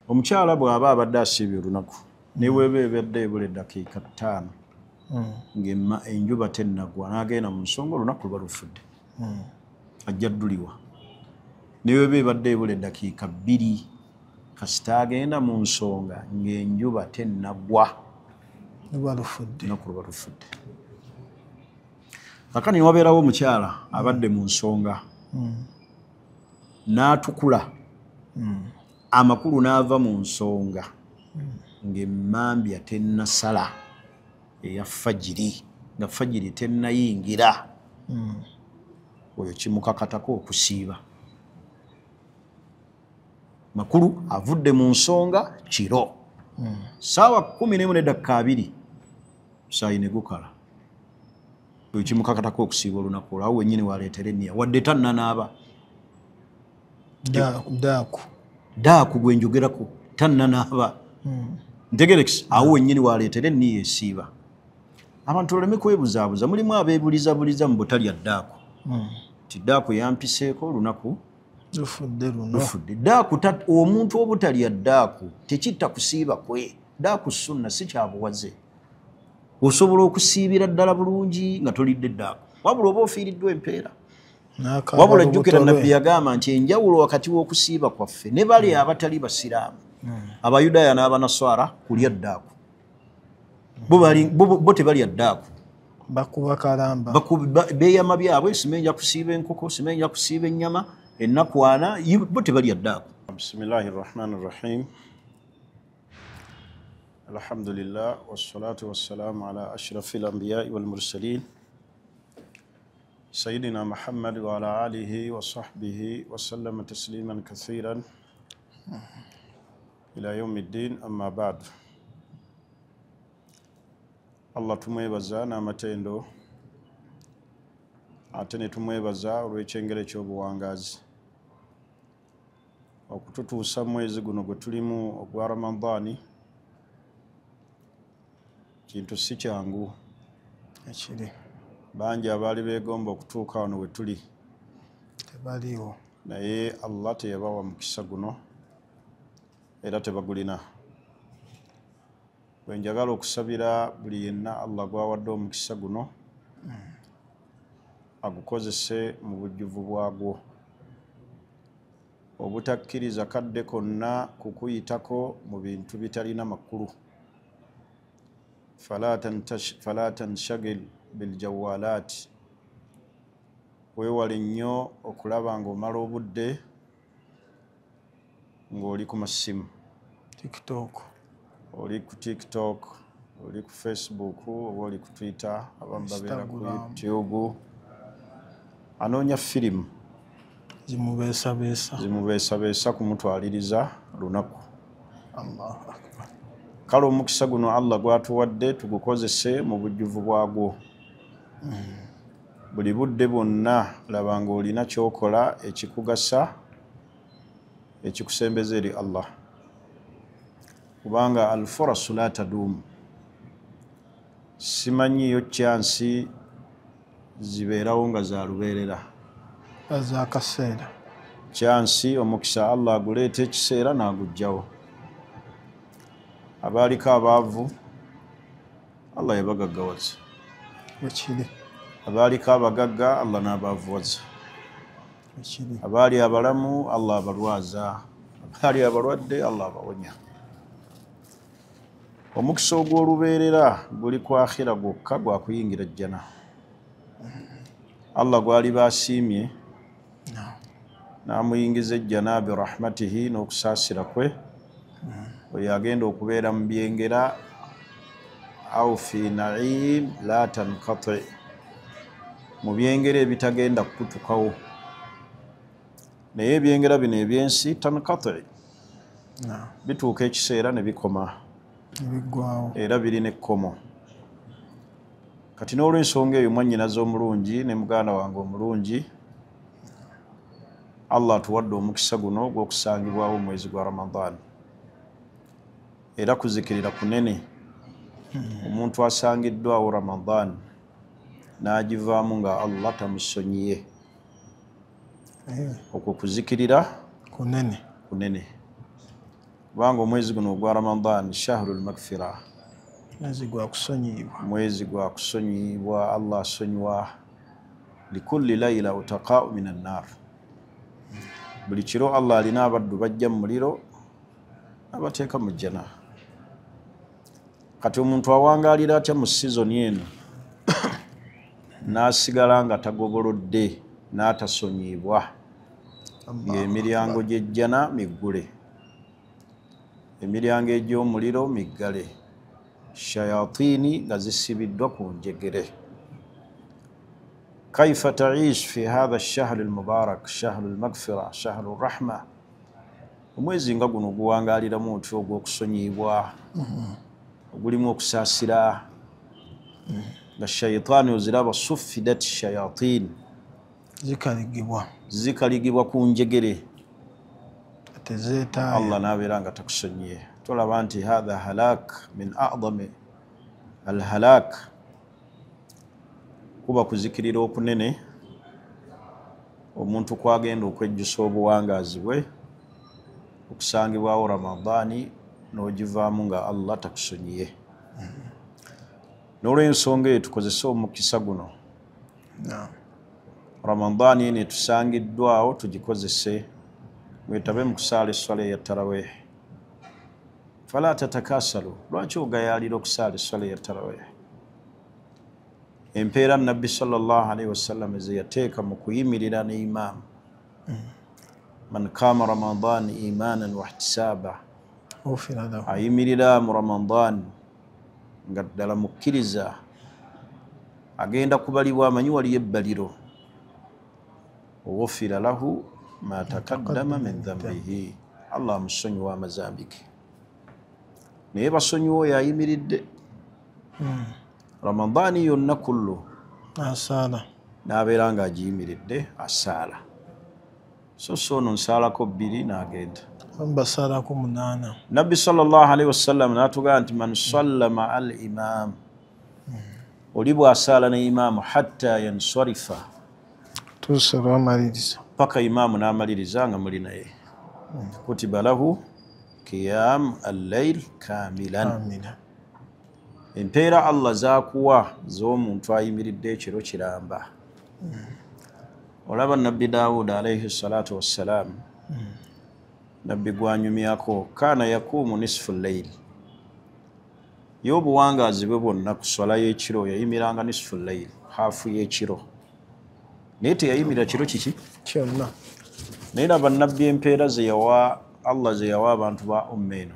omukyala bw'aba abadde asiibye olunaku neweeba ebadde ebula eddakiika 5 enjuba tennagwa n'agenda mu nsonga olunaku luba lufudde ajja dduliwa neweeba ebadde ebula eddakiika 2 kasita agenda mu nsonga ng'enjuba tennagwa olunaku luba lufudde kakani wabeerawo omukyala abadde mu nsonga n'atukula amakulu n'ava mu nsonga ng'emmambya tennasala eya fajiri nga fajiri tennayingira oyo kimukakatako okusiiba makulu avudde mu nsonga kiro saawa 11:02 saayi ne gukala oyo kimukakatako okusiiba olunaku olwo awo wennyini waleetera enniya wadde tannanaaba daaku gwe njogerako tannanaaba ntegerekisi awo wennyini waleetera enniya esiiba abantu oleme kwebuzaabuza mulimu abeebulizabuliza mu butalya ddaaku ti ddaaku yampiseeko olunaku lufudde ddaaku omuntu obutalya ddaaku tekitta kusiiba kwe ddaaku sunna si kyabuwaze osobola okusiibira ddala bulungi nga tolidde ddaaku wabula oba ofiiriddwa empeera wabula jjukira nabbi yagamba nti enjawulo wakati w'okusiiba kwaffe ne bali abatali basiraamu abayudaaya n'abanaswara kulya ddaaku bo tebalya ddaaku bakuba kalamba beeyama byabwe simenja kusiiba enkoko simenja kusiiba ennyama ennakwana bo tebalya ddaaku bismillahi rrahmani rrahim alhamdulillah wassalatu wassalamu ala ashrafi al-anbiya'i wal mursalin سيدنا محمد وعلى آله وصحبه وسلم تسليما كثيرا إلى يوم الدين أما بعد الله tumwebaza n'amatendo ate ne tumwebaza olw'ekyengere ky'obuwangazi okututuusa mwezi guno gwe tulimu ogwa Ramadani kintu si kyangu ekiri bangi abaali beegomba okutuuka wano we tuli tebaliwo naye Allah teyabawa mukisa guno era tebagulina bwe njagala okusabira buli yenna Allah gwawadde omukisa guno agukozese mu bujjuvu bwagwo obutakkiriza kadde konna kukuyitako mu bintu bitalina makulu fala tanshagil biljawalati weewale nnyo okulaba ng'omala obudde ng'oli ku masimu oli ku tiktok oli ku facebook oba oli ku twitter abamu babeera ku youtube anoonya firimu zimubeesabeesa kumutwaliriza lunaku kale omukisa guno Allah gwatuwadde tugukozese mu bujjuvu bwagwo buli budde bwonna laba ng'olina kyokola ekikugasa ekikusembeza eri Allah kubanga alfurasu la taduumu simanyiyo kyansi zibeerawo nga za lubeerera azakaseera kyansi omukisa Allah aguleeta ekiseera n'agujjawo abaaliko abaavu Allah yabagaggawaza abaaliko abagagga Allah n'abaavuwaza abaali abalamu Allah abalwaza abaali abalwadde Allah abawonya omukisa ogw'olubeerera guli ku akhira gwokka gwa kuyingira jjana Allah gwali baasiimye n'amuyingiza ejjana birahmatihi n'okusaasira kwe oyo agenda okubeera mu byengera au fi naim la tankati mu byengera ebitagenda kutukawo naye ebyengera bino ebyensi tankati bituuka ekiseera ne bikoma era birina ekkomo kati n'olw'ensonga eyo mwannyinaze omulungi ne muganda wange omulungi Allah atuwadde omukisa guno gw'okusangibwawo omwezi gwa Ramadani era kuzikirira kunene omuntu asangiddwawo Ramadani n'agivaamu nga Allah tamusonyiye okwo kuzikirira kunene kubanga omwezi guno ogwa Ramadan shahrul maghfira, mwezi gwa kusonyiyibwa. mwezi gwa kusonyiyibwa. Allah asonyiwa likulli layla utaqa'u minan nar. Buli kiro Allah alina abaddu bajja mu muliro abateeka mu jjana. Kati omuntu awangalira atya mu sizoni eno n'asigala nga tagobolodde n'atasonyibwa, ng'emiryango gy'ejjana miggule, emiryango egy'omuliro miggale, shayatini nga zisibiddwa ku njegere. Kaifa taish fi hadha ash-shahr al-mubarak, shahru al-maghfira, shahru ar-rahma. Omwezi nga guno guwangaliramu otyo ogw'okusonyibwa, ogulimu okusaasira, nga shayitaani oziraba suffidat shayatin, zikaligibwa ku njegere, Allah n'abeera nga takusonyiye. Tolaba nti hadha halak min a'dami al-halak, kuba kuzikirira okunene omuntu kwagenda okwejjusa obuwangaazi bwe, okusangibwawo Ramadaani n'ogivaamu nga Allah takusonyiye. N'olw'ensonga eyo tukozese omukisa guno, Ramadaani eno etusangiddwawo tugikozese, mwetabe mu kusaala esswala eya tarawih. Fala tatakasalu, lwaki ogayaalira okusaala esswala eya tarawih? Empeera Nabbi sallallahu alaihi wasallam ze yateeka mu kuyimirira ne imaamu, man kama Ramadan imanan wa ihtisaba, ayimirira mu Ramadan nga ddala mukkiriza, agenda kubalibwa amanyi waliyo ebbaliro, ghufira lahu ma taqaddama min dhanbihi, Allah amusonyiwa amazambi ge. Naye basonyiwa oyo ayimiridde Ramadaani yonna kullu asaala, n'abeera nga agiyimiridde asaala. So ono nsaalako 2 n'agenda. basaalako 8. Nabbi sallallahu alaihi wasallam n'atugamba nti man salla ma'a al-imam, oli bw'asaala ne imaamu hatta yansarifa, tuuse lw'amaliriza, paka imaamu n'amaliriza nga muli naye, kutiba lahu qiyam al-layl kamilan. Empeera Allah zaakuwa z'omuntu ayimiridde ekiro kiramba. Olaba Nabbi Daawud alayhi salatu wassalam, Nabbi gwanyumyako, kaana yakuumu nisfu al-layl, y'obuwangaazi bwe bwonna ku swala y'ekiro yayimiranga nisfu al-layl, haafu y'ekiro, naye teyayimirira kiro kiki kyonna. naye laba Nabbi empeera ze yawa Allah ze yawa abantu ba umma eno,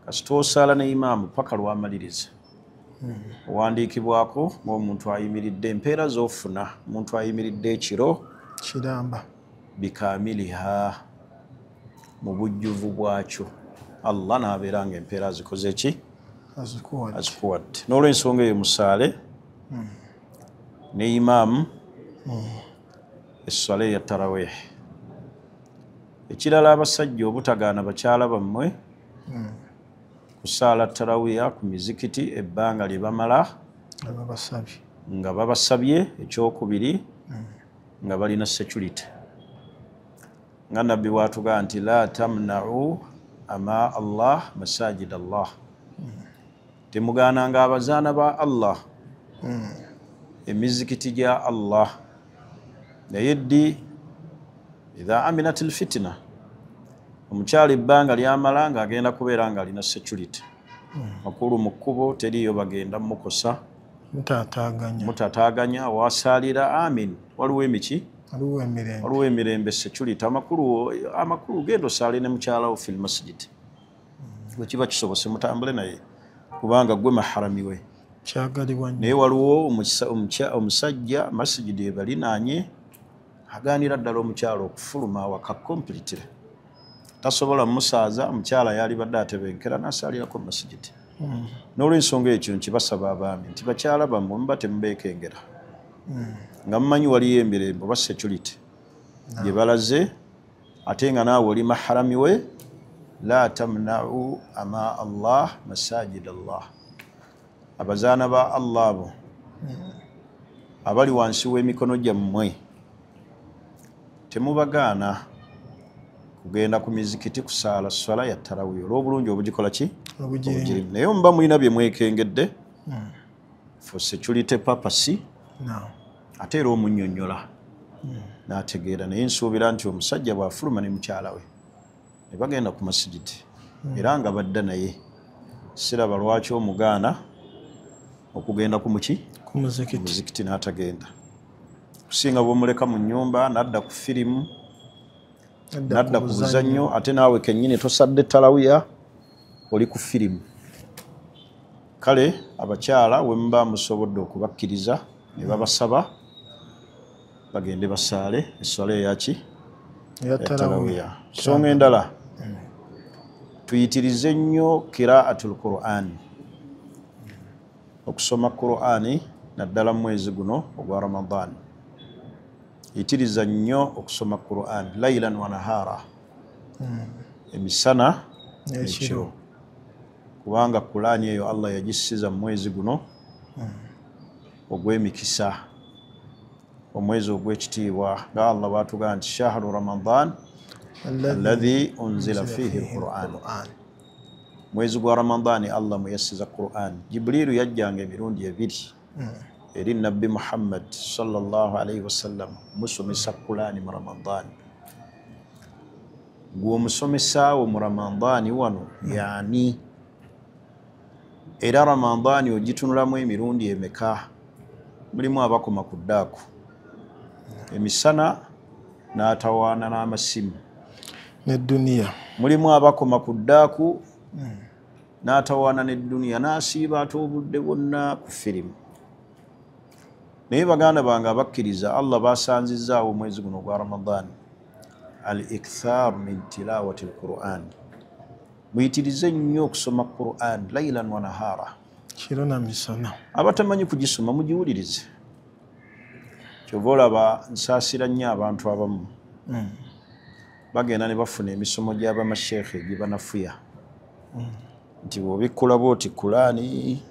kasita osaala ne imaamu paka lw'amaliriza, owandiikibwako ng'omuntu ayimiridde, empeera z'ofuna omuntu ayimiridde ekiro kiramba bikamiliha, mu bujjuvu bwakyo, Allah n'abeera nga empeera azikoze ki, azikuwadde. N'olw'ensonga eyo musaale ne imaamu esswala eya tarawih. Ekirala, abasajja obutagaana bakyala bammwe kusaala tarawiya ku mizikiti ebbanga lye bamala nga babasabye. Ekyokubiri, nga balina security, nga Nabbi bw'atugamba nti la tamna'u ama Allah masajid Allah, temugaananga abazaana ba Allah emizikiti gya Allah. Naye ddi idha aminat alfitna, omukyala ebbanga lyamala ng'agenda kubeera ng'alina security, makulu mu kkubo teriyo bagenda mukosa, mutataaganya, wasaalira amin, waliwo emiki, waliwo emirembe, security, amakulu genda osaale ne mukyala wo fil masjid, bwe kiba kisobose mutambule naye kubanga gwe maharami we. Naye waliwo omusajja masjidi ebalinaanye agaanira ddala omukyala okufuluma awaka completely, tasobola musaaza, omukyala yali badde atebenkera n'asaalirako mu masjidi. N'olw'ensonga ekyo nkibasaba abaami nti bakyala bammwe muba temubeekengera, nga mumanyi waliyo emirembe oba security gye balaze, ate nga naawe oli maharami we. La tamna'u ama Allah masajid Allah, abazaana ba Allah abo abali wansi w'emikono gyammwe temubagaana kugenda ku mizikiti kusaala swala ya tarawiya olw'obulungi obugikola ki Obugirimu. naye muba mulina bye mwekengedde for security purpose ate era omunnyonnyola n'ategeera naye nsuubira nti omusajja bw'afuluma ne mukyala we ne bagenda ku masigiti era nga badda naye siraba lwaki omugaana okugenda ku muzikiti n'atagenda kusinga bw'omuleka mu nnyumba n'adda ku firimu n'adda ku buzannyo ate naawe kennyini tosadde tarawiya oli ku firimu. Kale abakyala we muba musobodde okubakkiriza ne babasaba bagende basaale esswala eyaki ya tarawiya. Nsonga endala tuyitirize nnyo kiraatul Qur'an, okusoma Qur'ani naddala mu mwezi guno ogwa Ramadan. Yitiriza nnyo okusoma Qur'an laylan wa nahara, emisana n'ekiro, kubanga Qur'ani eyo Allah yagisiza mu mwezi guno ogw'emikisa, omwezi ogw'ekitiibwa nga Allah bw'atugamba nti shahru Ramadan alladhi unzila fihi al-Qur'an. Mwezi gwa Ramadani Allah muyassiza Qur'an. Jibrilu yajjanga emirundi ebiri eri Nabbi Muhammad sallallahu alayhi wasallam musomesa Qur'ani mu Ramadani. Gwe omusomesaawo mu Ramadani wano yani era Ramadani ogitunulamu emirundi emeka? Mulimu abakoma ku ddaaku emisana n'atawaana n'amasimu n'edduniya, mulimu abakoma ku ddaaku n'atawaana n'edduniya n'asiiba ate obudde bwonna ku firimu. Naye baganda bange abakkiriza Allah basanzizaawo omwezi guno gwa Ramadan al-ikthar min tilawati al-Qur'an. Muyitirize nnyo okusoma Qur'an laylan wa nahara, kiro na misana. Abatamanyi kugisoma mugiwulirize. Kyova olaba nsaasira nnyo abantu abamu bagenda ne bafuna emisomo gy'abamasheekhe gye banafuya nti bw'obikkula bw'oti Qur'ani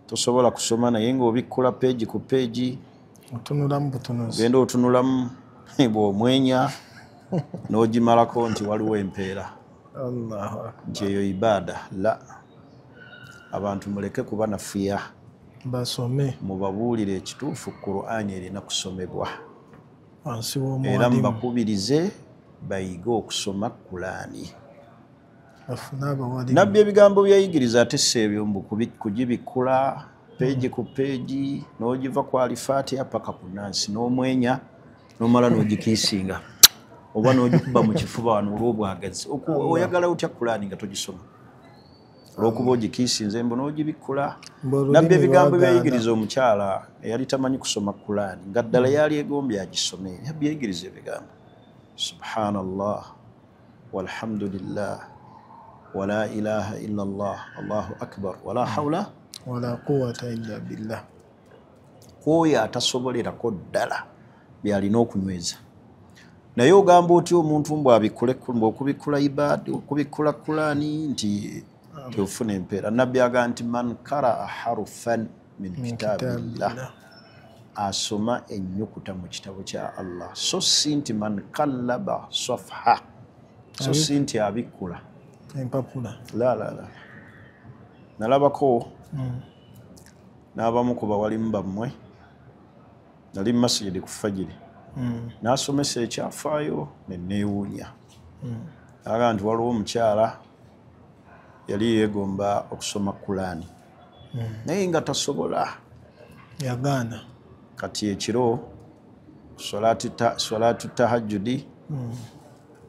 tosobola kusoma, naye ng'obikkula peegi ku peegi otunulamu butunuzi, genda otunulamu bw'omwenya n'ogimalako nti waliwo empeera nti eyo ibaada. La, abantu muleke kuba nafuya, basome mubabuulire ekituufu Qur'ani erina kusomebwa wansi era w'omuwalimu, mbakubirize bayige okusoma Qur'ani. bafune abawalimu. Nabbi ebigambo byayigiriza ate si ebyo mbu kugibikkula peegi ku peegi n'ogiva ku alifaatiha paka ku nansi n'omwenya n'omala n'ogikiisinga oba n'ogikuba mu kifuba wano olw'obwagazi. Oyagala otya Qur'ani nga togisoma? Olw'okuba ogikiisinze mbu n'ogibikkula. Nabbi ebigambo byayigiriza omukyala eyali tamanyi kusoma Qur'ani nga ddala yali egombye agisome, yabyayigiriza ebigambo subhanallah walhamdulillah wala ilaha illa Allah allahu akbar wala hawla wala quwwata illa billah. Kwoyo atasobolerako ddala byalina okunyweza. Naye ogamba otya omuntu okubikkula ibaada okubikkula Qur'ani nti ofuna empeera? Nabbi agamba nti man qaraa harufan min kitabillah, asoma ennyukuta mu kitabo kya Allah, so si nti man qallaba safha, so si nti abikkula empapula. la. Nalabako n'abamu ku bawalimu bammwe, nali mu masjidi ku fajiri, n'asomesa ekyafaayo ne neewuunya. Aga nti waliwo omukyala yali yeegomba okusoma Qur'ani naye nga tasobola, yagaana. Kati ekiro swalaatu tahajjudi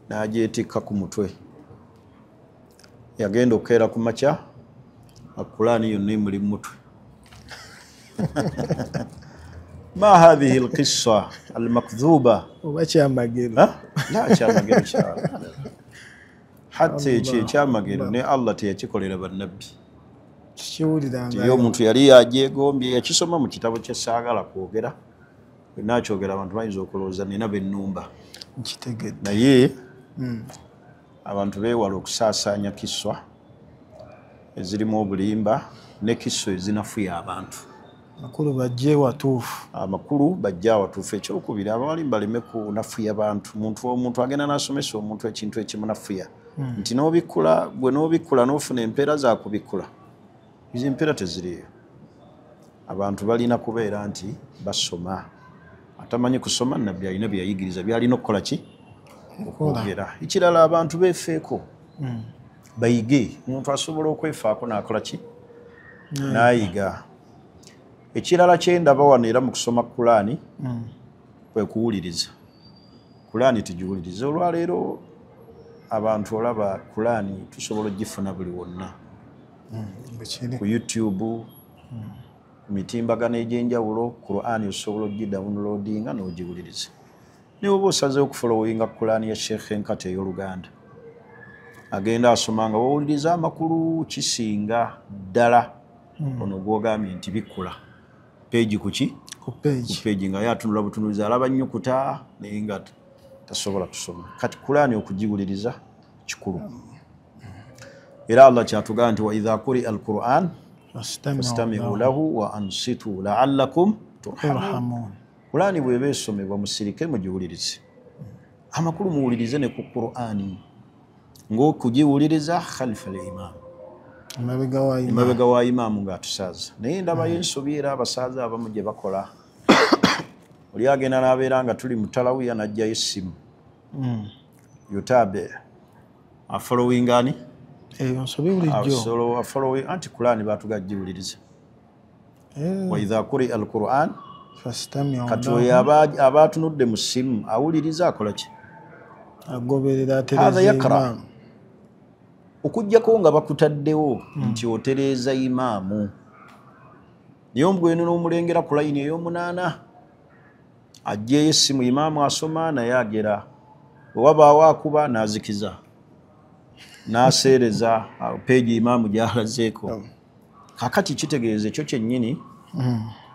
n'agyetikka ku mutwe, yagenda okukeera ku makya Qur'ani yonna emuli mu mutwe. Ma hadhihi alqissa almakdhuba, oba kyamagero? La, kyamagero kya hatta ekyo ekyamagero ne Allah teyakikolera bannabbi. Kikiwuliranga iyo omuntu yali yagyegombye, yakisoma mu kitabo kye saagala kwogera, nakyogera abantu bayinza okulowooza nina bennumba. nkitegedde. Naye abantu beewala okusaasaanya kisswa ezirimu obulimba ne kisswa ezinafuya abantu. makulu bajje watuufu. Amakulu bajja watuufu. Ekyokubiri abawali baleme kunafuya bantu. Omuntu agenda n'asomesa omuntu ekintu ekimunafuya. Nti n'obikkula gwe n'obikkula n'ofuna empeera za kubikkula. Izo empeera teziriyo. Abantu balina kubeera nti basoma. Atamanyi kusoma nabbi alina bye yayigiriza byalina okukola ki? Okwogera. Ekirala abantu beefeeko. Bayige. Omuntu asobola okwefaako n'akola ki? N'ayiga. Ekirala kyendaba wano era mu kusoma Kulaani kwe kuwuliriza. Kulaani tugiwuliriza. Olwaleero abantu olaba Kulaani tusobola ogifuna buli wonna. Ku YouTube, ku mitimbagano egy'enjawulo, Kulaani osobola ogidownloadinga n'ogiwuliriza. Naye oba osazeewo okufolowinga Kulaani ya Sheikh Nkata ey'Oluganda. Agenda asoma nga wawuliriza amakulu kisinga ddala ono gw'ogambye nti bikkula. Peegi kuki? Ku peegi nga yatunula butunuliza alaba nnyukuta naye nga tasobola kusoma. Kati Kulaani okugiwuliriza kikulu. Era Allah kyatugamba nti wa idha quri'a al-Qur'an fastami'u lahu wa ansitu la'allakum turhamun. Kulaani bw'eba esomebwa musirike mugiwulirize. Amakulu muwulirize ne ku Qur'ani. Ng'okugiwuliriza khalfa al-imam. Emabega wa imaamu ng'atusaaza. Naye ndabayo ensobi era abasaaza abamu gye bakola. Oli agenda n'abeera nga tuli mu talawiya n'ajjayo essimu. Yutabe. Afollowing ani? Ensobi bulijjo. Afollowing anti Kulaani baatugagiwuliriza. Wa idha quri'a al-Qur'an fastami'u lahu. Kati oyo abaatunudde mu ssimu awuliriza akola ki? Agoberera atereza imaamu. Okujjako nga bakutaddewo nti otereeza imaamu. Naye omugweno n'omulengera ku layini ey'omunaana ajjeeyo essimu imaamu asoma naye agera. Bwe wabaawo akuba n'azikiza. N'aseereza peegi imaamu gy'alazeeko. Kakati kitegeeza ekyo kyennyini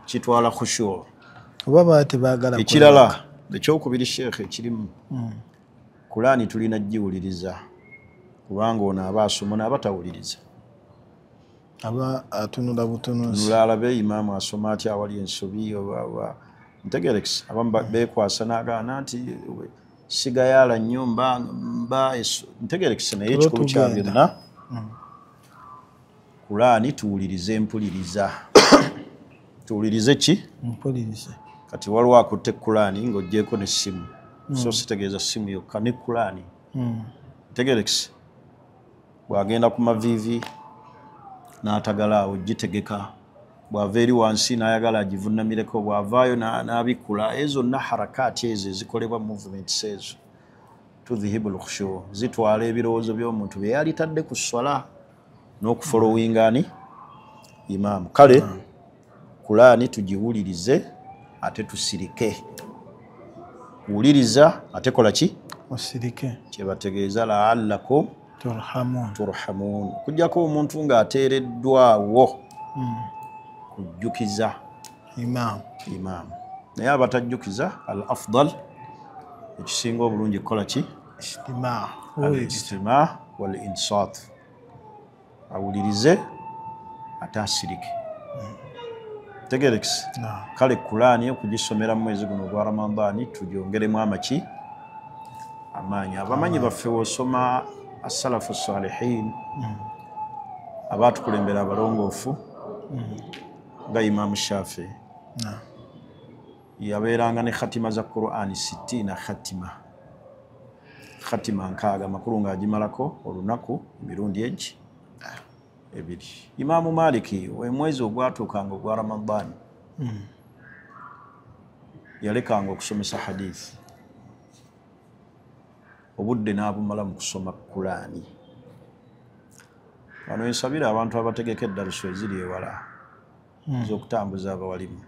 kitwala khushu. Oba baba tebaagala. Ekirala ekyokubiri Sheikh ekirimu. Kulaani tulina giwuliriza. Kubanga ono aba asoma n'abatawuliriza. Aba atunula butunuzi. Nulaalabe imaamu asoma atya awali ensobi oba ntegerekisa. Abamu beekwasa n'agaana nti sigayala nnyo mba ntegerekisa naye ekikulu kya byonna. Kulaani tuwulirize mpuliriza. Tuwulirize ki? Mpulirize. Kati waliwo akutte Kulaani ng'oggyeko n'essimu. So sitegeeza ssimu yokka ne Kulaani. Ntegerekisa. Bw'agenda ku maviivi n'atagala awo gitegeka. Bw'ava eri wansi n'ayagala agivuunamireko. Bw'avaayo n'abikkula. Ezo zonna harakaati ezo ezikolebwa movements ezo. Tudhihibul khushu. Zitwala ebirowoozo by'omuntu bye yali tadde ku swala n'okufollowinga ani? Imaamu. Kale Kulaani tugiwulirize ate tusirike. Wuliriza ate kola ki? Osirike. Kyebategeeza la'allakum turhamun. Kujjako omuntu ng'ateereddwawo kujjukiza imaamu. Naye abatajjukiza al-afdal ekisinga obulungi kukola ki? Al-istima' wal-insat. Awulirize ate asirike. Tegerekisa. Kale Kulaani okugisomera mu mwezi guno gwa Ramadani tugyongeremu amaki? Amaanyi. Abamanyi baffe osoma as-salafu salihin abaatukulembera abalongoofu nga Imaamu Shafii yabeeranga ne khatima za Qur'ani 60 khatima. Khatima nkaaga makulu ng'agimalako olunaku emirundi egi ebiri. Imaamu Maliki omwezi ogwatuukanga ogwa Ramadani yalekanga okusomesa hadithi. Obudde n'abumala mu kusoma Kulaani. Wano ensabira abantu abategeka eddaluso eziri ewala z'okutambuza abawalimu.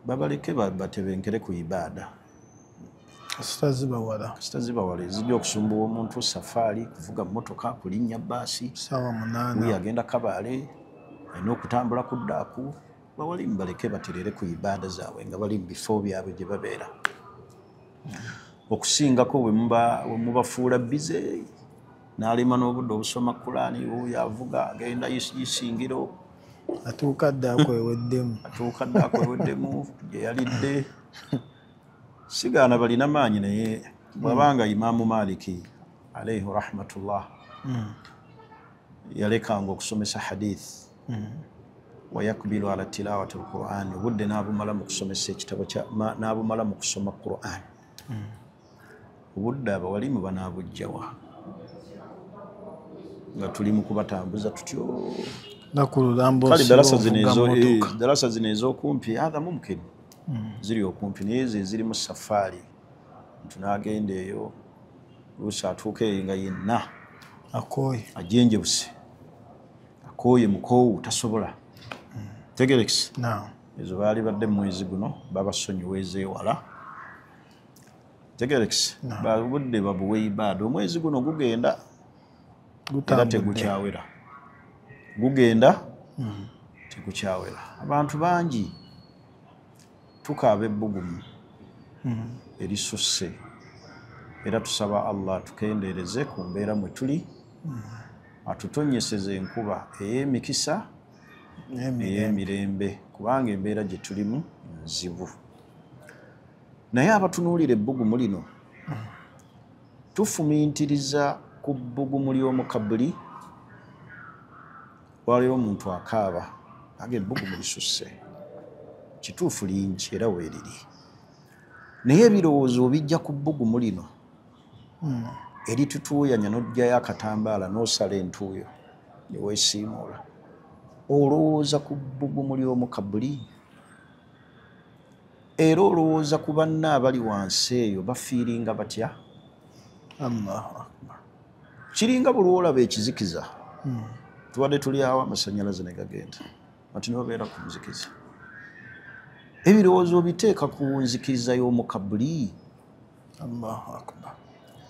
Babaleke batebenkere ku ibaada. Kasitazibawala ezijja okusumbuwa omuntu safaari, kuvuga mmotoka, kulinnya bbaasi. Ssaawa 8. Agenda Kabaale, alina okutambula ku ddaaku. Bawalimu baleke baterere ku ibaada zaabwe nga bali mu bifo byabwe gye babeera. Okusingako bwe mubafuula bize n'alima n'obudde obusoma Kulaani oyo avuga agenda isingiro atuuka ddaako eweddemu atuuka ddaako eweddemu gye yalidde sigaana balina maanyi naye bwabanga Imaamu Maliki alayhi rahmatullah yalekanga okusomesa hadith wayakbilu ala tilawati alquran obudde n'abumala mu kusomesa ekitabo n'abumala mu kusoma Quran obudde abawalimu banaabujjawa nga tuli mu kubatambuza tutyo kale darasa zino ez'okumpi hadha mumkin ziri okumpi naye ze ziri mu safaari tunagenda eyo luusi atuuka eyo nga yenna ajenjebuse akooye mukoowu tasobola tegerekisi ezo baali badde mu mwezi guno babasonyiwa ezeewala tegerekisi babudde babuwe ibaada omwezi guno gugenda era tegukyawera gugenda tegukyawera abantu bangi tukaaba ebbugumu erisusse era tusaba Allah tukendeereze ku mbeera mwe tuli atutonyeseze enkuba ey'emikisa ey'emirembe kubanga embeera gye tulimu nzibu naye abatunuulira ebbugumu lino tufumiintiriza ku bbugumu ly'omukabuli waliwo omuntu akaaba aga ebbugumu lisusse kituufu lingi era weeriri naye ebirowoozo bijja ku bbugumu lino eritutuuyanya n'oggyayo akatambaala n'osala entuuyo ne weesiimuula olowooza ku bbugumu ly'omukabuli era olowooza ku banna abali wansi eyo bafiiringa batya Allahu akbar kiringa buli olaba ekizikiza tubadde tuli awo amasanyalaze ne gagenda ati nibabeera ku nzikiza ebirowoozo biteeka ku nzikiriza y'omukabuli Allahu akbar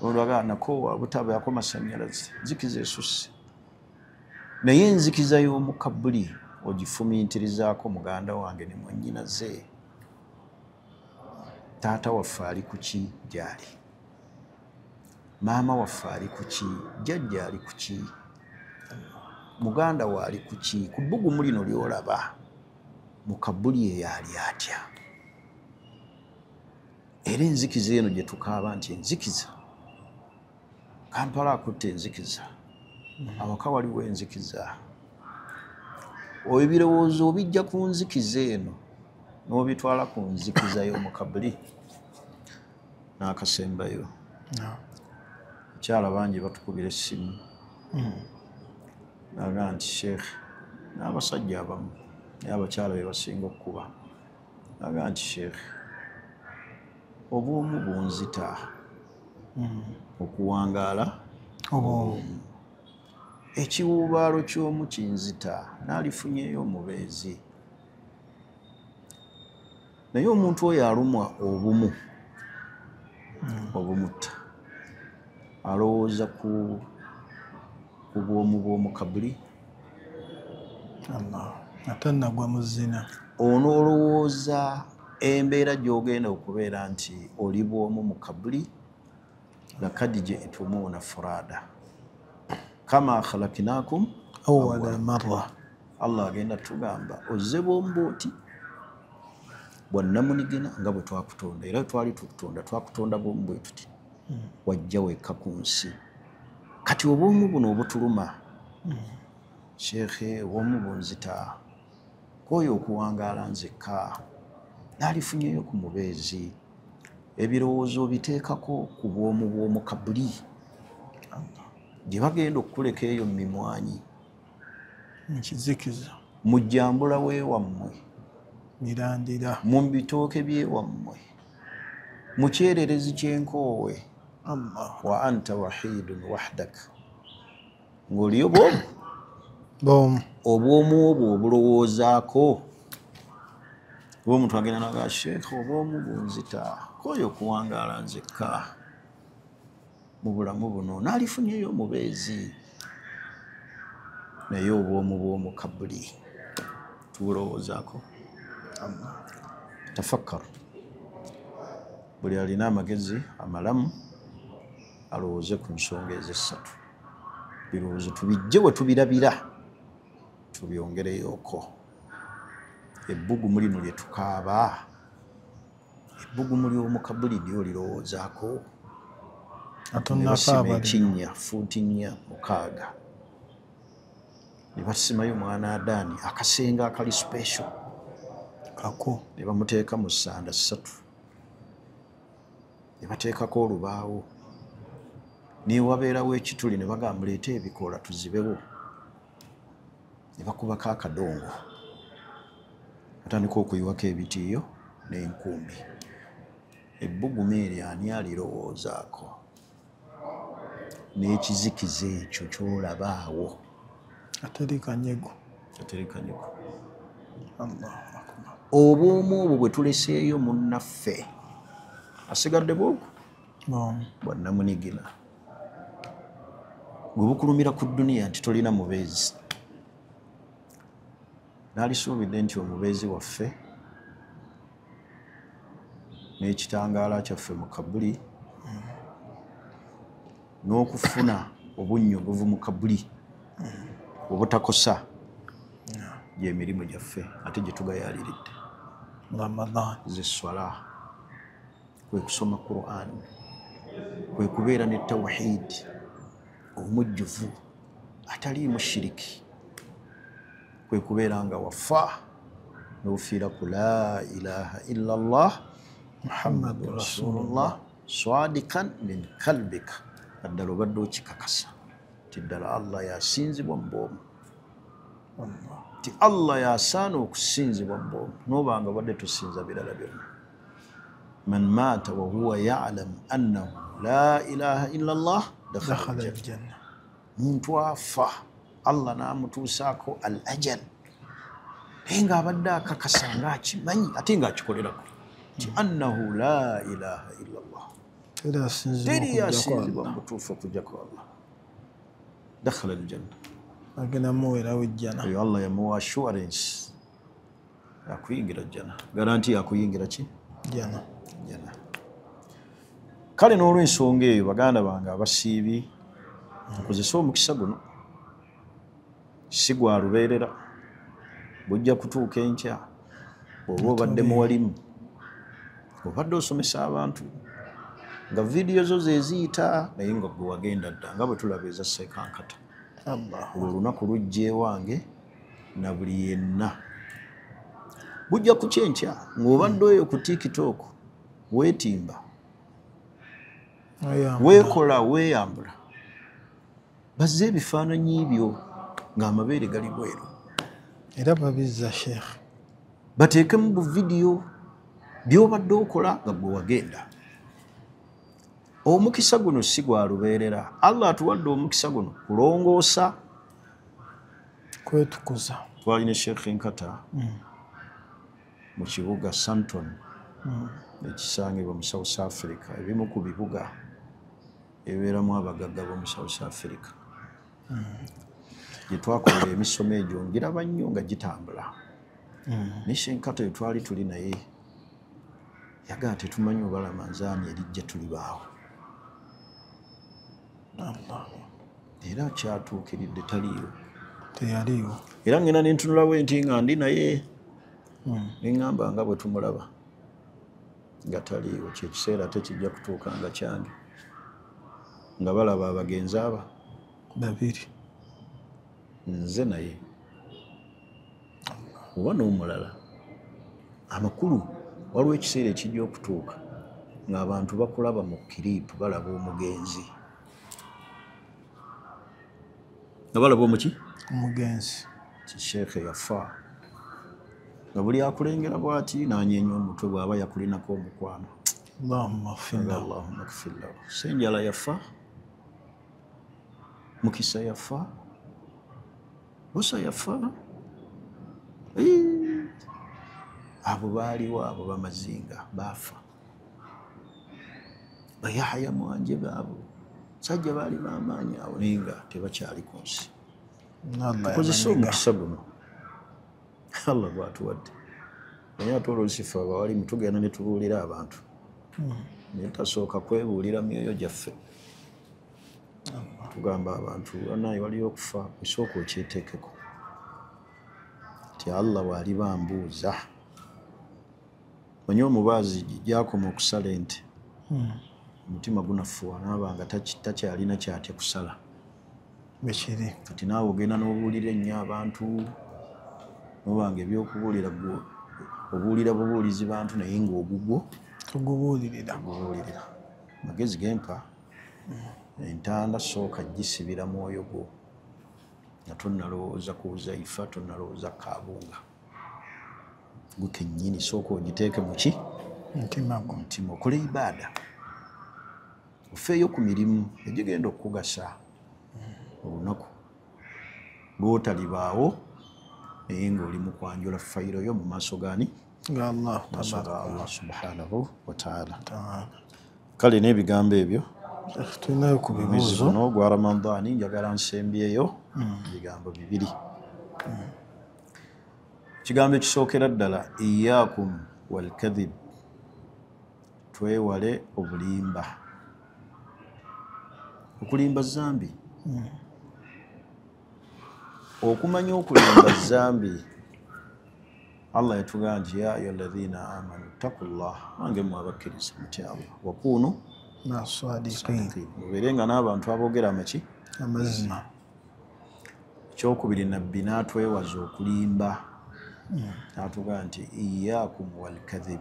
olwaganako butabeako masanyalaze nzikiza esusse naye enzikiza y'omukabuli ogifumiintirizaako muganda wange ne mwannyinaze taata waffe ali ku ki gyali maama waffe ali ku ki jjajja ali ku ki muganda we ali ku ki ku bbugumu lino lyolaba mukabuli eyo ali atya era enzikiza eno gye tukaaba nti enzikiza Kampala akutte enzikiza awaka waliwo enzikiza ebirowoozo obijja ku nzikiza eno n'obitwala ku nzikiza y'omukabuli n'akasembayo akyala bangi batukubira essimu naga nti sheekh n'abasajja abamu naye abakyala be basinga okukuba naga nti sheekh obwomu bunzita okuwangaala obwomu ekiwuubaalo ky'omu kinzita n'alifunyeeyo omubeezi naye omuntu oyo alumwa obumu obumutta alowooza ku bwomu bw'omukabuli ate nagwa mu zina onoolowooza embeera gy'ogenda okubeera nti oli bwomu mu kabuli lakad ji'tumuuna furaada kama khalaknakum awwala marra Allah agenda tugamba ozze bwomu bw'oti bwannamunigina nga bwe twakutonda era twali twakutonda bwomu bwe tuti wajja wekka ku nsi kati obwomu buno obutuluma sheekhe obwomu bunzita kwoyo okuwangaala nzekka n'alifunyeyo ku mubeezi ebirowoozo biteekako ku bwomu bw'omukabuli gye bagenda okukuleka eyo mu mimwanyi ekizikiza mu jjambula weewammwe mirandira mu bitooke byewammwe mu kyererezi ky'enkoowe wa anta wahidun wahdak ng'oliyo bwomu obwomu obwo obulowoozaako oba omuntu agenda naga sheekha obwomu bunzita kwoyo okuwangaala nzekka mu bulamu buno n'alifunyeyo omubeezi naye obwomu bw'omukabuli tubulowoozaako tafakkaru buli alina amagezi amalamu alowooze ku nsonga ez'essatu birowoozo tubijje we tubirabira tubyongereyoko. Ebbugumu lino lye tukaaba, ebbugumu ly'omu kabuli ly'olirowoozaako. Ne basima ekinnya fuuti 4-6. Ne basimayo mwana Adaani akasenga akali special kako, ne bamuteeka mu ssanda 3, ne bateekako olubaawo, ne wabeerawo ekituli ne bagamba muleete ebikoola tuzibewo, ne bakubako akadongo, batandika okuyiwako ebitiiyo n'enkumbi. Ebbugumu eryo ani alirowoozaako? N'ekizikiza ekyo ky'olaba awo ateri kanyego. Obwomu obwo bwe tuleseeyo munnaffe asigadde bwogu bwannamunigina, bwe bukulumira ku dduniya nti tolina mubeezi. Naalisuubidde nti omubeezi waffe n'ekitangaala kyaffe mu kabuli n'okufuna obunnyogovu mu kabuli obutakosa gy'emirimu gyaffe ate gye tugayaaliridde. Ramadan ze swala, kwe kusoma Qur'an, kwe kubeera ne tawhid omujjuvu ataliimu shiriki, kwe kubeera nga wafa n'ofiira ku la ilaha illa Allah Muhammadu Rasulullah swadikan min kalbika, naddala obadde okikakasa ti ddala Allah yasinzibwa mu bwomu, ti Allah yasaana okusinzibwa mu bwomu, n'obanga obadde tosinza birala byonna. Man maata wa huwa ya'lamu annahu la ilaha illa Allah dakhala al-janna. Muntu afa Allah n'amutuusaako al ajal naye ng'abadde akakasa ng'akimanyi ate ng'akikolerako ti annahu la ilaha illa Allah, teri yasinzibwa mu butuufu okujjako Allah, dakhala al-janna. agenda muweerawo ejjana. Oyo Allah yamuwa assurance yakuyingira jjana, garanti yakuyingira ki? Jjana. Kale n'olw'ensonga eyo baganda bange abasiibi, tukozese omukisa guno, si gwa lubeerera, bujja kutuuka enkya. Oba obadde muwalimu, obadde osomesa abantu nga vidiyo zo ze ziyita naye nga gwe wagenda dda, nga bwe tulaba eza Sekankata. Olwo olunaku lujja ewange na buli yenna. Bujja ku kyenkya ng'obadde oyo ku TikTok weetimba, weekola, weeyambula, bazze ebifaananyi byo ng'amabeere gali bweru, era babizza Sheikh, bateekemu bu vidiyo by'obadde okola nga gwe wagenda. Omukisa guno si gwa lubeerera. Allah atuwadde omukisa guno kulongoosa, kwetukuza. Twalina Sheikh Nkata mu kibuga Santon ekisangibwa mu South Africa, ebimu ku bibuga ebibeeramu abagagga b'omu South Africa, gye twakolera emisomo egyo ngiraba nnyo nga gitambula. Ne Sheikh Nkata twali tuli naye yagaa tetumanyi oba Ramadhaani erijja tulibaawo. Era kyatuukiridde taliiwo, teyaliiwo. Era ngenda ne ntunulawo enti nga ndi naye ne ŋŋamba nga bwe tumulaba nga taliiwo, kyekiseera ate kijja kutuuka nga kyange nga balaba abagenzi aba babiri, nze naye oba n'omulala. Amakulu waliwo ekiseera ekijja okutuuka ng'abantu bakulaba mu kiriipu balaba omugenzi, nga balaba omuki? omugenzi. Sheikh yafa nga buli akulengera bw'ati n'anyeenya omutwe bw'aba yakulinako omukwano. Allahumma gfir lahu. Senjala yafa, Mukisa yafa, Musa yafa, abo baaliwo, abo bamazinga baafa, Bayahya Mwanje baabo sajja baali b'amaanyi awo naye nga tebakyali ku nsi. Tukozese omukisa guno Allah gw'atuwadde, naye ate olwosifa abawalimu tugenda ne tubuulira abantu naye tasooka kwebuulira myoyo gyaffe. Tugamba abantu anaye waliyo okufa, esooka okyeteekeko. ti Allah wali bambuuza onye omubaazi gyakoma okusala ente omutima gunafuwa naabanga takyalina kyatya kusala bekiri kati naawe ogenda n'obuulira ennyo abantu nobanga ebyokubuulira obuulira bubuulizi bantu naye ng'ogugwo tugubuulirira magezi gempa entanda sooka gisibira mwoyo gwo nga tonnalowooza ku buzaifa tonnalowooza kaabunga gwe kennyini sooka ogiteeke muki mutima okole ibaada ofeeyo ku mirimu egigenda okukugasa olunaku lwotalibaawo naye ng'oli mu kwanjula fayiro yo mu maaso gani maaso ga Allah subhanahu wa ta'ala. Kale n'ebigambo ebyo tulinayo ku bibuuzo guno gwa Ramadani njagala nsembyeyo ebigambo bibiri. Ekigambo ekisookera ddala iyaakum wal kadhib, twewale obulimba. Okulimba zambi, okumanya okulimba zambi, Allah yatugamba nti ya ayyuhalladhina amanu ttaqullah, wange mmwe abakkiriza mutya Allah wakuunu masadiqin, mubeerenga n'abantu aboogera amaki amazima. Ekyokubiri nabbi n'atwewaza okulimba, n'atugamba nti iyaakum wal kadhib,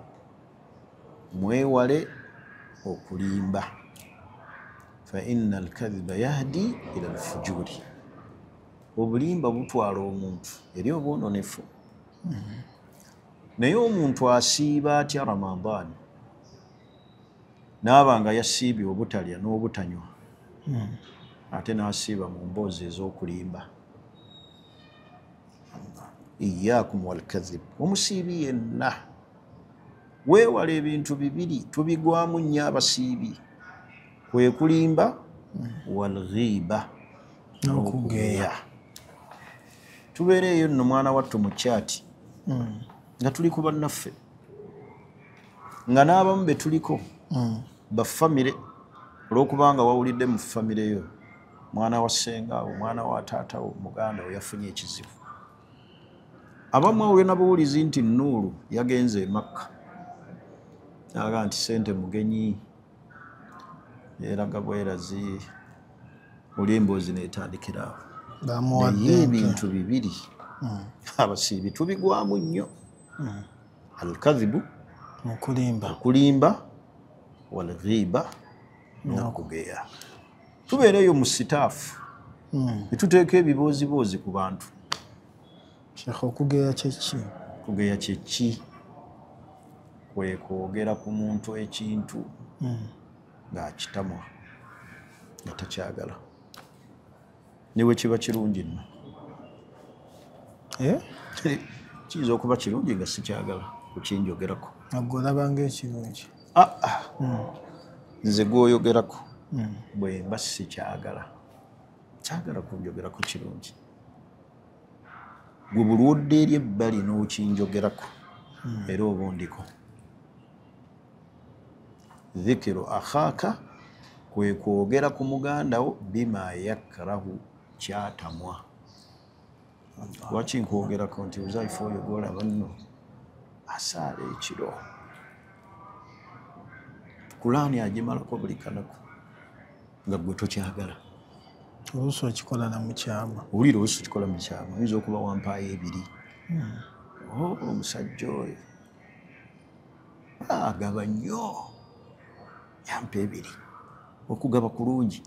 mwewale okulimba. Fa inna al-kadhiba yahdi ila al-fujuri, obulimba butwala omuntu eri obwononefu. Naye omuntu asiiba atya Ramadani n'abanga yasiibye obutalya n'obutanywa, ate n'asiiba mu mboozi ez'okulimba. Iyaakum wal kadhib, omusiibi yenna weewala ebintu bibiri tubigwamu nnyo abasiibi, kwe kulimba wal ghiba, n'okugeya. Tubeereeyo nno mwana wattu mu kyati nga tuli ku bannaffe, nga n'abamu be tuliko baffamire, olw'okubanga wawulidde mu famire yo mwana wa ssengaawo, mwana wa taatawo, muganda we yafunye ekizibu. Abamu awo nabuwulizi nti Nuuru yagenze e Makka, n'agamba nti sente mugenyi, yeeraga bwerazi, oli emboozi neetandikira awo. Naye ebintu bibiri abasiibi tubigwamu nnyo, al-kadhibu, okulimba, wal ghiba, n'okugeya. Tubeereyo mu sitaafu ne tuteeka ebibooziboozi ku bantu. Sheikh, okugeya kyeki? Kugeya kyeki? Kwe kwogera ku muntu ekintu ng'akitamwa nga takyagala, ne bwe kiba kirungi nno. Kiyinza okuba kirungi nga sikyagala kukinjogerako. Nagwe olabanga ekirungi? Nze gw'oyogerako bwe mba sikyagala, kyagala kunjogerako kirungi. Gwe buli wodda eri ebbali n'okinjogerako era oba ondiko. Dhikiru akhaaka, kwe kwogera ku mugandawo bima yakrahu, kyatamwa. Lwaki nkwogerako nti uzaifa oyo gw'olaba nno asaala ekiro, Kulaani agimalako buli kanaku, nga gwe tokyagala. Oluusi okikola na mukyama. Owulira oluusi okikola mu kyama, oyinza okuba wampaayo ebiri. Omusajja oyo agaba nnyo, yampa ebiri. Okugaba kulungi,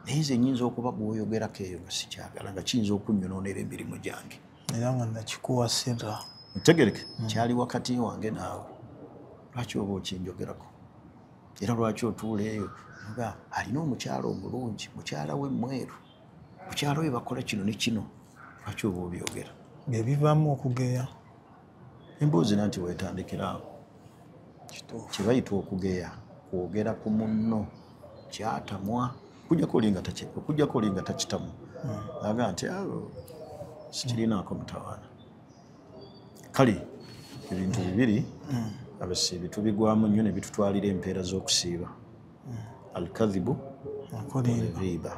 naye nze nnyinza okuba gw'oyogerako eyo nga sikyagala, nga kiyinza okunyonoonera emirimu gyange. Era nga nakikuwasira. Ntegereke, kyali wakati wange naawe. Lwaki oba okinjogerako? Era lwaki otuula eyo nga alina omukyala omulungi, mukyala we mweru, mukyala we bakola kino ne kino, lwaki oba obyogera? Ebivaamu okugeya. Emboozi nanti weetandikira awo. Kye bayita okugeya, kwogera ku munno kyatamwa, okuggyako oli nga takitamwa. Aga nti sikirinaako mutawaana. Kale ebintu bibiri abasiibi tubigwamu nnyo ne bitutwalira empeera z'okusiiba. Al-kadhibu wal ghiba.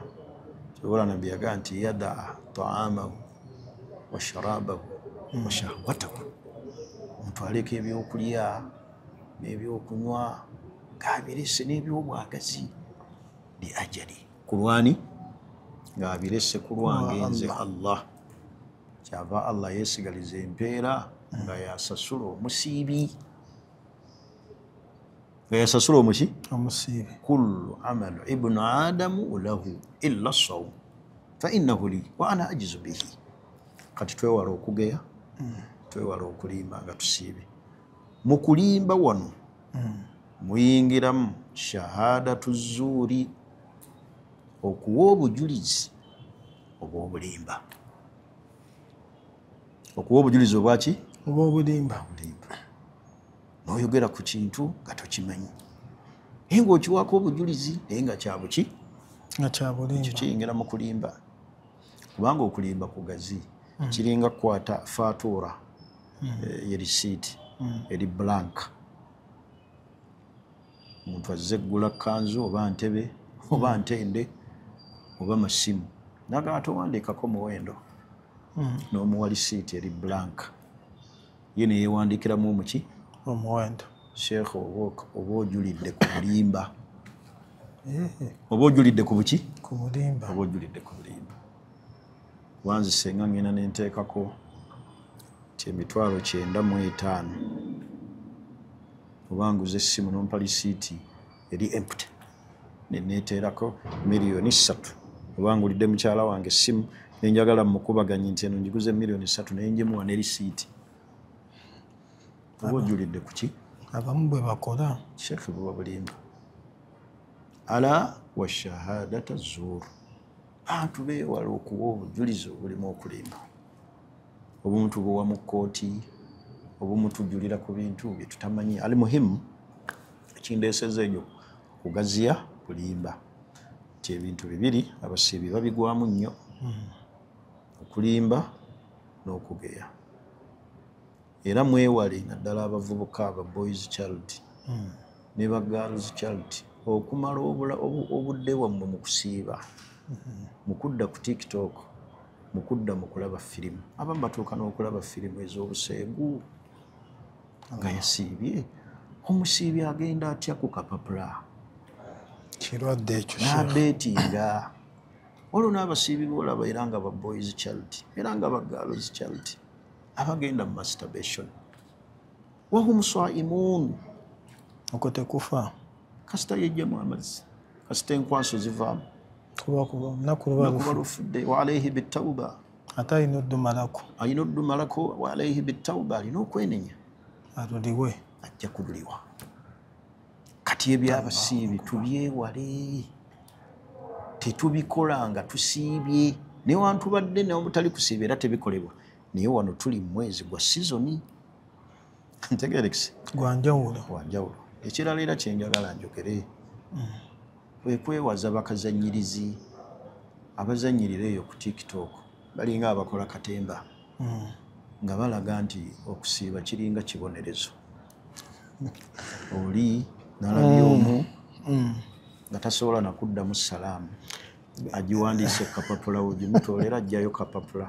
Kyobola nabbi yagaa nti yadaa taamahu wa sharaabahu washahwatahu omuntu aleka ebyokulya n'ebyokunywa ng'abirese n'ebyobwagazi li ajali kulwani ng'abirese ku lwange nze Allah kyava Allah yeesigaliza empeera nga yasasula omusiibi nga yasasula omuki omusiibi kullu amalu ibnu adamu lahu illa sawm fa innahu li wa ana ajizu bihi kati twewala okugeya twewala okulimba nga tusiibe mu kulimba wano muyingiramu shahadatu zuuri okuwa obujulizi obw'obulimba okuwa obujulizi obwaki obw'obulimba n'oyogera ku kintu nga tokimanyi naye ng'okiwaako obujulizi naye nga kyabuki nga kyabulimba ekyo kiyingira mu kulimba kubanga okulimba kugazi kiringa kukwata fatuura yerisiiti eri blank omuntu azze eggula kanzu oba ntebe oba ntende oba masimu naga atowandiikako muwendo n'omuwa lisiiti eri blank ye neyewandiikiramu omuki omuwendo sheekh oba ojulidde ku bulimba oba ojulidde ku buki ku bulimba oba ojulidde ku bulimba wanzisenga ngenda nenteekako ti emitwalo 95 oba nguza essimu nompa lisiiti eri empty neneeteerako $3,000,000 oba ngulidde mukyala wange essimu nenjagala mukubaganye nti eno njiguze $3,000,000 naye njemuwa ne lisiiti oba ojulidde ku ki abamu bwe bakola sheekhe buba bulimba ala wa shahadata zuur bantu beewala okuwa obujulizi obulimu okulimba obumu tubuwa mu kkooti obumu tujulira ku bintu bye tutamanyi ali muhimu ekindeeseza ekyo kugaziya bulimba ti ebintu bibiri abasiibi babigwamu nnyo okulimba n'okugeya era mwewale naddala abavubuka aba boys child ne ba girls child okumala obudde wammwe mu kusiiba mu kudda ku TikTok mu kudda mu kulaba firimu abamu batuuka n'okulaba firimu ez'obuseegu nga yasiibye omusiibi agenda atya ku kapapula kirwadde ekyo n'abeetinga olwo n'abasiibi boolaba era nga ba boys child era nga ba girls child abagenda mu masturbation wahum swaimun okwo tekufa kasita yejjamu amazzi kasita enkwaso zivaamu olunaku luba lufudde waalaihi bitawuba ate alina oddumalako waalaihi bitawuba alina okwenenya aluliwe ajja kululiwa kati ebyabasiibi tubyewale tetubikola nga tusiibye newantubadde newabutali kusiibye era tebikolebwa naye wano tuli mu mwezi gwa sizoni ntegerekise gwanjawulo ekirala era kyenjagala njogere kwe kwewaza bakazanyirizi abazanyirira eyo ku TikTok balinga abakola katemba nga balaga nti okusiiba kiringa kibonerezo oli nalabye omu nga tasobola nakuddamu salaamu agiwandiise kapapula wegimutoolera ajjayo kapapula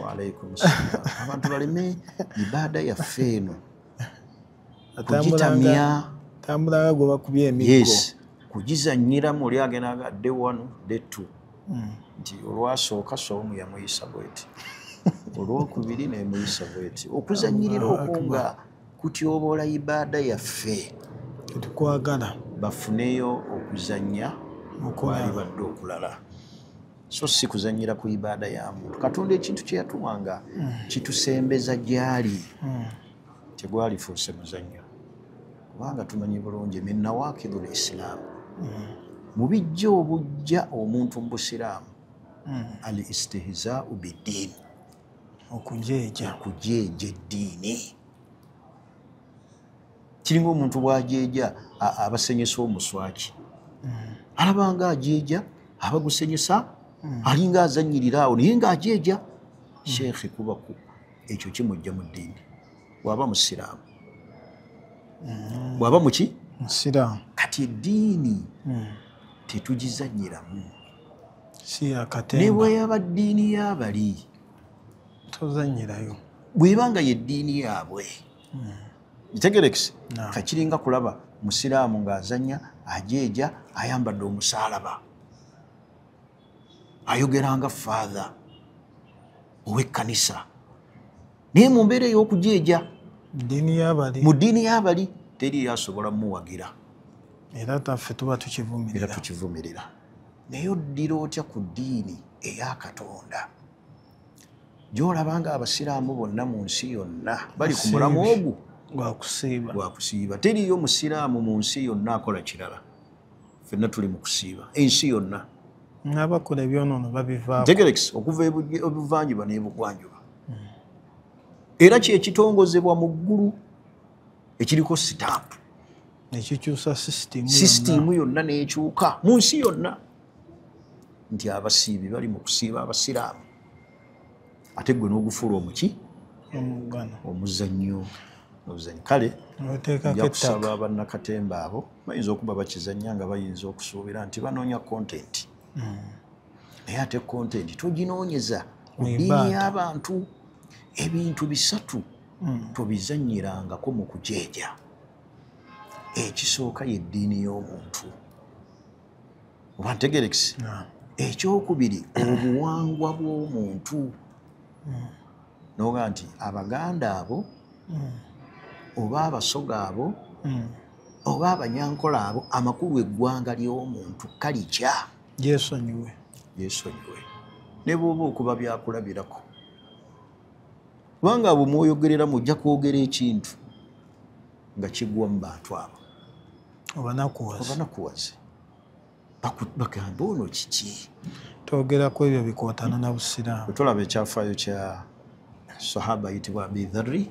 waalaikum salaam abantu baleme ibaada yaffe eno kugitamya tambulanga gwe bakubye emiggo kugizanyiramu oli agenda aga day 1 day 2 nti olwasooka soomu yamuyisa bweti olwokubiri nemuyisa bweti okuzanyirira okwo nga kutyoboola ibaada yaffe tetukwagala bafuneyo okuzanya okwali badde okulala so si kuzanyira ku ibaada ya muntu katonda ekintu kye yatuwanga kitusembeza gyali tegwali fuuse muzannyo kubanga tumanyi bulungi min nawakidul islam mu bijja obujja omuntu mu busiraamu al istihzaau biddiini okujeeja eddiini kiringa omuntu bwajeeja abasenyesa omuswaki alabanga ajeeja abagusenyesa alinga azanyirira awo naye ngaajeeja sheekhe kubaku ekyo kimujja mu ddiini bwaba musiraamu bwaba muki musiraamu kati eddiini tetugizanyiramu si akatemba ne bweyaba ddiini y'abali tozanyirayo bwebanga yeddiini yaabwe itegerekisi No. kakiringa kulaba musiraamu ng'azanya ajeeja ayambadde omusaalaba ayogeranga faatha ow'ekkanisa naye mu mbeera ey'okujeeja mu ddiini y'abali teri asobola mumuwagira era taffe tuba tukivumirira naye oddira otya ku ddiini eya Katonda gy'olaba nga abasiraamu bonna mu nsi yonna bali ku mulamu ogwo gwakusiiba teriyo musiraamu mu nsi yonna akola kirala ffenna tuli mu kusiiba ensi yonna n'abakola ebyonoono babivaako tegerekisi okuva ebuvanjuba n'ebugwanjuba era kyekitongozebwa mu ggulu ekiriko sitampu ekikyusa sisitimu yonna n'ekyuka mu nsi yonna nti abasiibi bali mu kusiiba abasiraamu ate gwe n'ogufuula omuki omuzannyo kale nja kusaba bannakatemba abo bayinza okuba bakizanya nga bayinza okusuubira nti banoonya kontenti naye ate kontenti toginoonyeza ku ddiini y'abantu ebintu bisatu tobizanyirangako mu kujeeja ekisooka yeddiini y'omuntu oba ntegerekisi ekyokubiri obuwangwa bw'omuntu noga nti abaganda abo oba abasoga abo oba abanyankola abo amakulu eggwanga ly'omuntu kalikya yeesonyiwe ne bw'oba okuba byakulabirako kubanga abo mwoyogerera mujja kwogera ekintu nga kigwa mu bantu abo obanakuwaze bagamba ono kiki twogerako ebyo bikwatana na busiraamu bwetulaba ekyafaayo kya sahaba ayitibwa Abi Dharri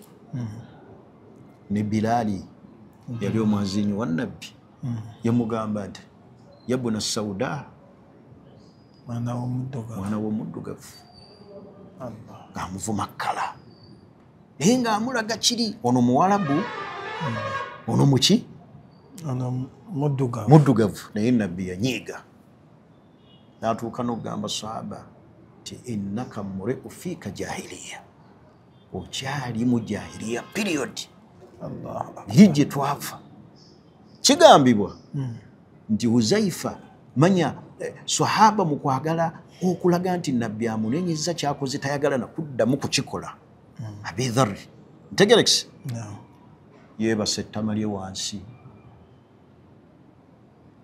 ne Bilaali yali omwazinyi wa nabbi yamugamba nti yabuna Sauda mwana w'omuddugavu ng'amuvuma kkala naye ng'amulaga kiri ono muwalabu ono muki muddugavu naye nabbi yanyiiga n'atuuka n'okugamba sahaba ti innaka muri'u fiika jahiliya okyali mu jahiliya period iri gye twafa kigambibwa nti Huzaifa manya sahaba mu kwagala okulaga nti nabbi amunenyeza kyakoze tayagala nakuddamu kukikola Abi Dharri ntegerekisi yeebasa ettama lye wansi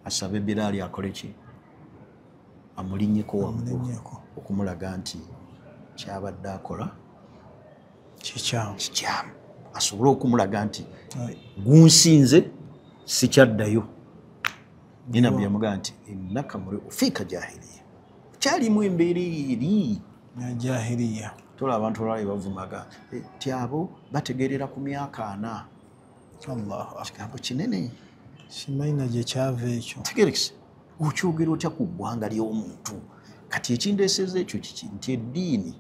asabe Bilaali akole ki amulinnyeko waggulu okumulaga nti kyabadde akola kikyamu asobole okumulaga nti gunsinze sikyaddayo naye nabbi yamugamba nti innaka muri'u fiika jahiliya kyalimu embeera eri jahiliya tola abantu olwali bavumaga ti abo bategerera ku myaka 4 kigambo kinene simayina gye kyava ekyo tegerekisi okyogera otya ku ggwanga ly'omuntu kati ekindeeseza ekyo kiki nti eddiini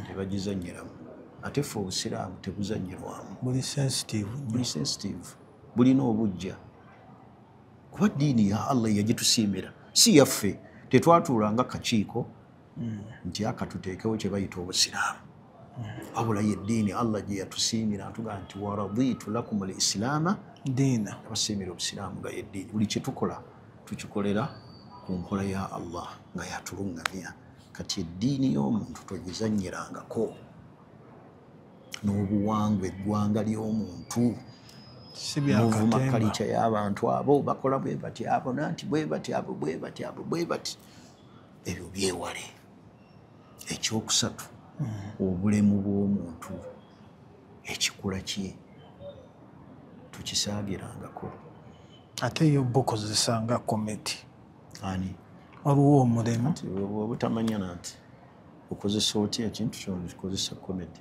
tebagizanyiramu ate ffe obusiraamu tebuzanyirwamu buli sensitive bulina obujja kuba ddiini ya Allah yagitusiimira si yaffe tetwatuulanga kakiiko nti akatuteekewo kye bayita obusiraamu wabula yeddiini Allah gye yatusiimira atugamba nti waraditu lakum al-islaama diina abasiimira obusiraamu nga yeddiini buli kye tukola tukikolera ku nkola ya Allah nga yatuluŋŋamya kati eddiini y'omuntu togizanyirangako n'obuwangwa eggwanga ly'omuntu muvuma kalica y'abantu abo bakola bwe bati abo nanti bwe bati abo bwe bati abo bwe bati ebyo byewale ekyokusatu obulemu bw'omuntu ekikula kye tukisaagirangako ate yo bukozesanga komiti ani waliwo omulemu obutamanya nanti okozesa otya ekintu kyona kikozesa komiti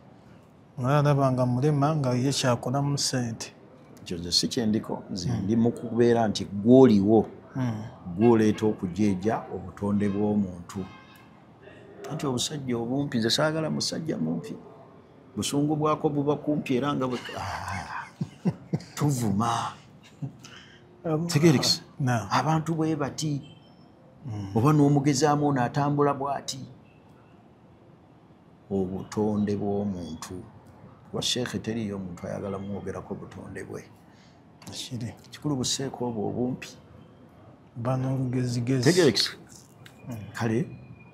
alabanga mulema nga ye kyakolamu sente ekyo si kyendiko nze ndi mu kubeera nti gwoliwo gwoleeta okujeeja obutonde bw'omuntu anti obusajja obumpi nze saagala musajja mumpi busungu bwako buba kumpi era nga tuvuma tegerekisi abantu bwe bati oba n'omugezaamu ono atambula bw'ati obutonde bw'omuntu kuba sheekhe teriyo omuntu ayagala mwogerako obutonde bwe kikulu buseeko obwo obumpi tegerekisa kale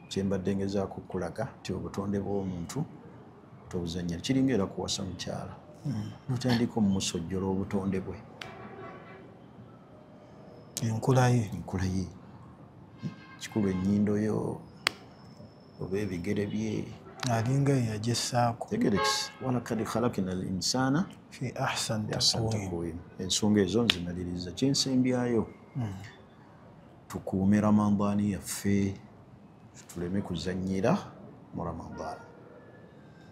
kyembadde ngezaako okulaga nti obutonde bw'omuntu tobuzannya kiringa era kuwasa mukyala notandika omumusojjola obutonde bwe enkula ye kikulu ennyindo yo oba ebigere bye alinga eyagyessaako tegerekisa walakad khalakna al insana fi ahsan taqwim ensonga ezo nzimaliriza kyensembyayo tukuume ramadaani yaffe tuleme kuzannyira mu ramadaani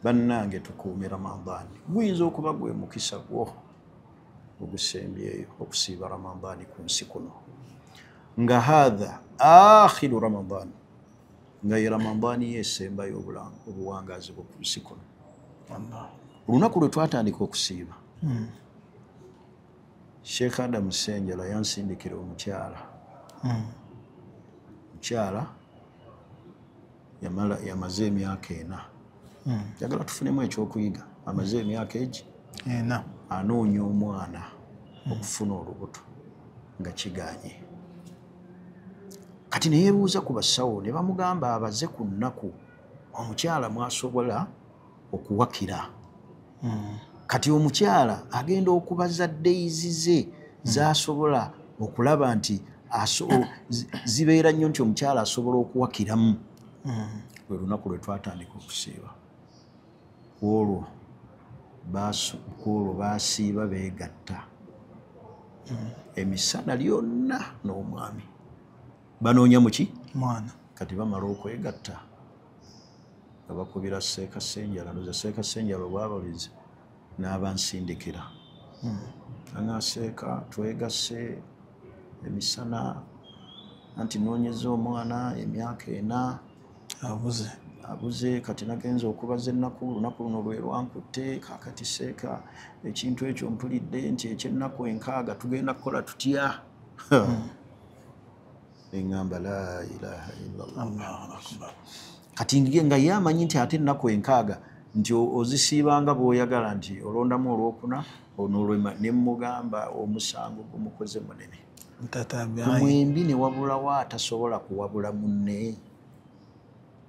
bannange tukuume ramadaani guyinza okuba gwe mukisa gwo ogusembyeyo okusiiba ramadaani ku nsi kuno nga hatha akhiru ramadaani nga ye ramadaani yesembayo obuwangazi bwo ku nsi kuno olunaku lwe twatandika okusiiba Sheikh Adam Senjala yansindikira omukyala mukyala yamaze emyaka 4 jagala tufunemu ekyokuyiga amaze emyaka egi anoonya omwana okufuna olubuto nga kiganye kati neyebuuza ku basawo ne bamugamba abaze ku nnaku omukyala mwasobola okuwakira kati omukyala agenda okubaza days ze zasobola okulaba nti zibeera nnyo nti omukyala asobola okuwakiramu lwe lunaku lwe twatandika okusiiba olwo baasiiba beegatta emisana lyonna n'omwami banoonya muki mwana kati bamala okwegatta nga bakubira Seeka Senjala ndoza Seeka Senjala bwabalize n'abansindikira anga Seeka twegasse emisana anti noonyeza omwana emyaka 4 abuze kati nagenza okubaza ennaku lunaku luno lwe lwankutte kakati Seeka ekintu ekyo mpulidde nti ekyennaku 6 tugenda kukola tutya engamba la ilaha illallah kati nga ye amanyi nti ate ennaku 6 nti ozisiibanga bw'oyagala nti olondamu olwokuna onolwema ne mugamba omusango gumukoze munene mwembi ne wabulawo atasobola kuwabula munne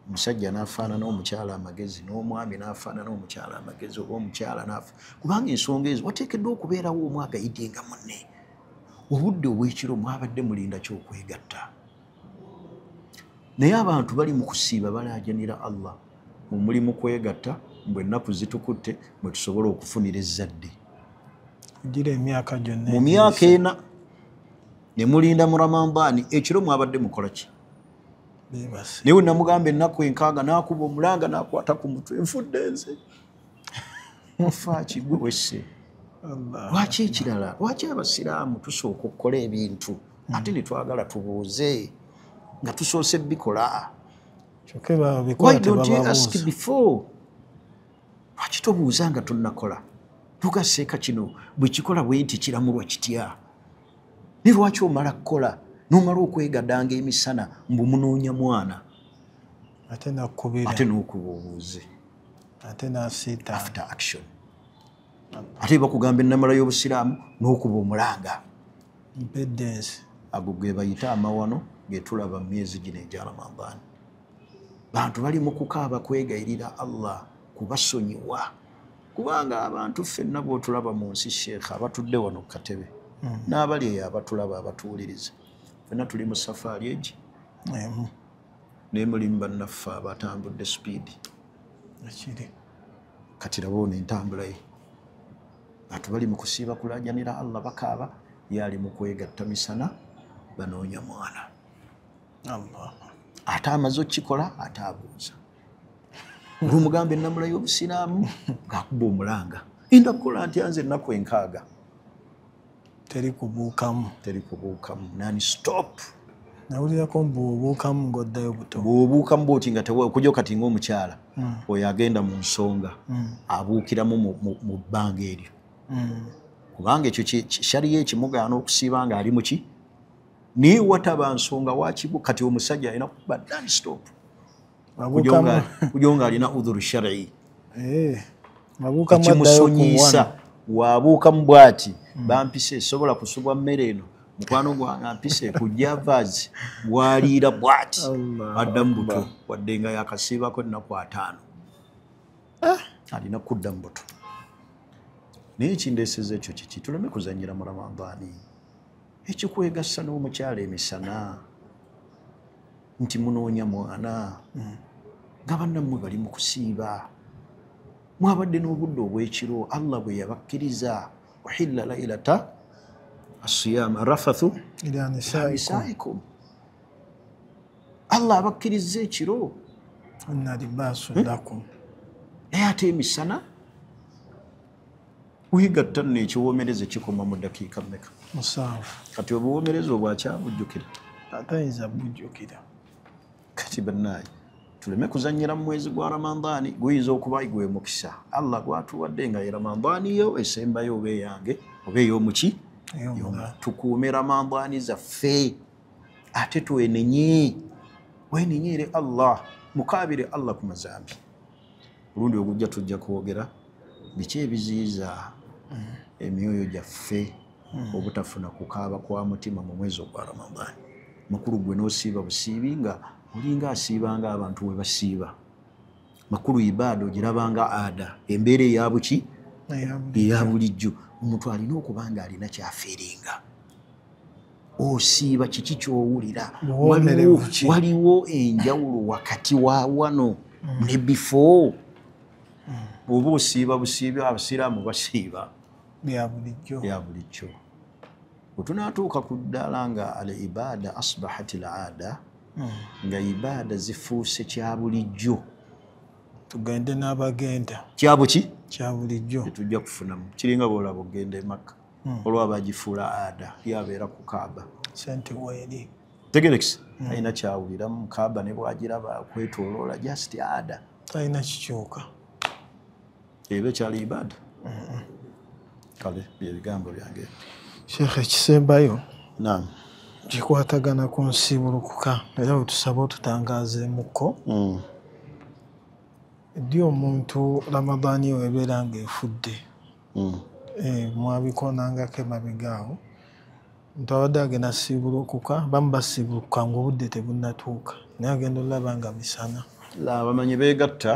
omusajja n'afaanana omukyala amagezi n'omwami n'afaanana omukyala amagezi oba omukyala n'afa kubanga ensonga ezo wateekeddwa okubeerawo omu agayidde nga munne obudde obw'ekiro mwabadde mulinda kyokwegatta naye abantu bali mu kusiiba balaajanira Allah mu mulimu kwegatta mbwe ennaku zitukutte mwe tusobola okufunira ezzadde mu myaka 4 ne mulinda mu Ramadaani ekiro mwabadde mukola ki naye namugamba ennaku 6 n'akuba omulanga n'akwata ku mutwe nfudde nze mufaaki gwe wesse lwaki ekirala lwaki abasiraamu tusooka okukola ebintu ate ne twagala tubuuze nga tusoose bikola why don't you ask before lwaki tobuuza nga tonnakola tugaseeka kino bwe kikola bwe nti kiramulwa kitya ne lwaki omala kukola n'omala okwegaddanga emisana mbu munoonya mwana ate n'okuba obuuze ate n'asiita after action ate bakugamba ennamala y'obusiraamu n'okuba omulanga impedance ago ge bayita amawano ge tulaba mu myezi gino egya Ramadaani bantu bali mu kukaaba kwegayirira Allah kubasonyiwa kubanga abantu ffenna bw'otulaba mu nsi Sheikh abatudde wano ku katebe n'abali eyo abatulaba abatuwuliriza ffenna tuli mu safaari egi naye mulimu bannaffe abatambudde speed kati labo n'entambula ye abantu bali mu kusiiba kulaajanira Allah bakaaba ye ali mu kwegatta misana banoonya mwana ate amaze okukikola ate abuuza olw'omugamba ennamula y'obusiraamu ng'akuba omulanga inda kukola ntya nze ennaku 6 teri kubuukamu nani stop nawulirako bw'obuukamu ng'oddayo buto bw'obuukamu bwoti nga okujja kati ng'omukyala oyo agenda mu nsonga abuukiramu mu bbanga eryo kubanga ekyo shariya ekimugaana okusiiba nga ali muki naye wataba nsonga wakibu kati omusajja alina kuba nani stop kujonga alina udhuru shar'i mabuuka kimusonyisa waabuuka mu bwati bampise sobola kusubwa mmere eno mukwano gwange ampise kujja vaazi bwaliira bwati adda mu buto wadde nga yakasiibako ennaku 5 alina kudda mu buto naye ekindeeseza ekyo kiki tuleme kuzanyira mu ramadaani ekikwegassa n'omukyala emisana nti munoonya mwana nga bannammwe bali mu kusiiba mwabadde n'obudde obw'ekiro Allah bwe yabakkiriza uhilla lailata asiyama rafathu ila nisaikum Allah abakkiriza ekiro inna libasun lakum naye ate emisana wigatta nno ekiwoomereze kikoma mu dakiika mmeka musanvu kati obuwoomereze obwakyabujjukira atayinza bujjukira kati bannaayi tuleme kuzanyira mu mwezi gwa ramadaani guyinza okuba gwe mukisa Allah gwatuwadde nga ye ramadaani yo esembayo oba eyange oba ey'omuki tukuume ramadaani zaffe ate twenenye wenenyere Allah mukaabire Allah ku mazambi olundi ogujja tujja kwogera biki ebiziyiza emyoyo gyaffe obutafuna kukaaba kwa mutima mu mwezi ogwa ramadaani makulu gwe n'osiiba busiibi nga olinga asiibanga abantu we basiiba makulu ibaada ogirabanga ada embeera eyabuki eya bulijjo omuntu alina okuba nga alina kyafeeringa osiiba kiki kyowulira waliwo enjawulo wakati wa wano ne before bw'oba osiiba busiibi abasiraamu basiiba ya bulijjo wetunaatuuka ku ddaala nga al ibaada asbahat al aada nga ibaada zifuuse kya bulijjo tugende n'abagenda kyabuki kya bulijjo tetujja kufunamu kiringa bwolaba ogenda emakka olwa bagifuula ada yabeera ku kaaba sente weeri tegerekisi alina kyawuliramu kaaba ne bwagiraba kwetoloola just ada talina kikyuka eba ekyali ibaada kale byebigambo byange sheekh ekisembayo naam kikwatagana ku nsibulukuka era wetusaba otutangaazeemuko ddi omuntu ramadaani yo ebeera nga efudde mwabikonangako emabegaawo omuntu abadde agenda siibulukuka bamu basiibulukuka nga obudde tebunnatuuka naye agenda olaba nga misana bamanyi beegatta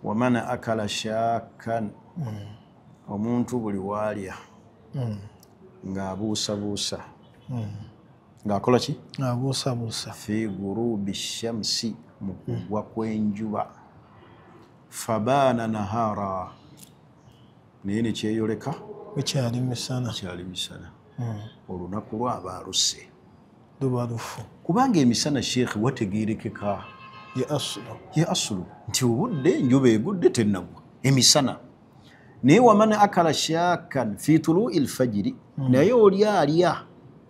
wamana akala shaakan omuntu buli waalya ng'abuusabuusa ng'akola ki abuusabuusa fi gurubi shamsi mu kugwa kw'enjuba fabaana nahara naye ne kyeyoleka bukyali misana olunaku lwaba aluse luba lufu kubanga emisana sheekhe wategeerekeka ye asulu nti obudde enjuba egudde tennagwa emisana naye wamana akala shaakan fi tului lfajiri naye oli alya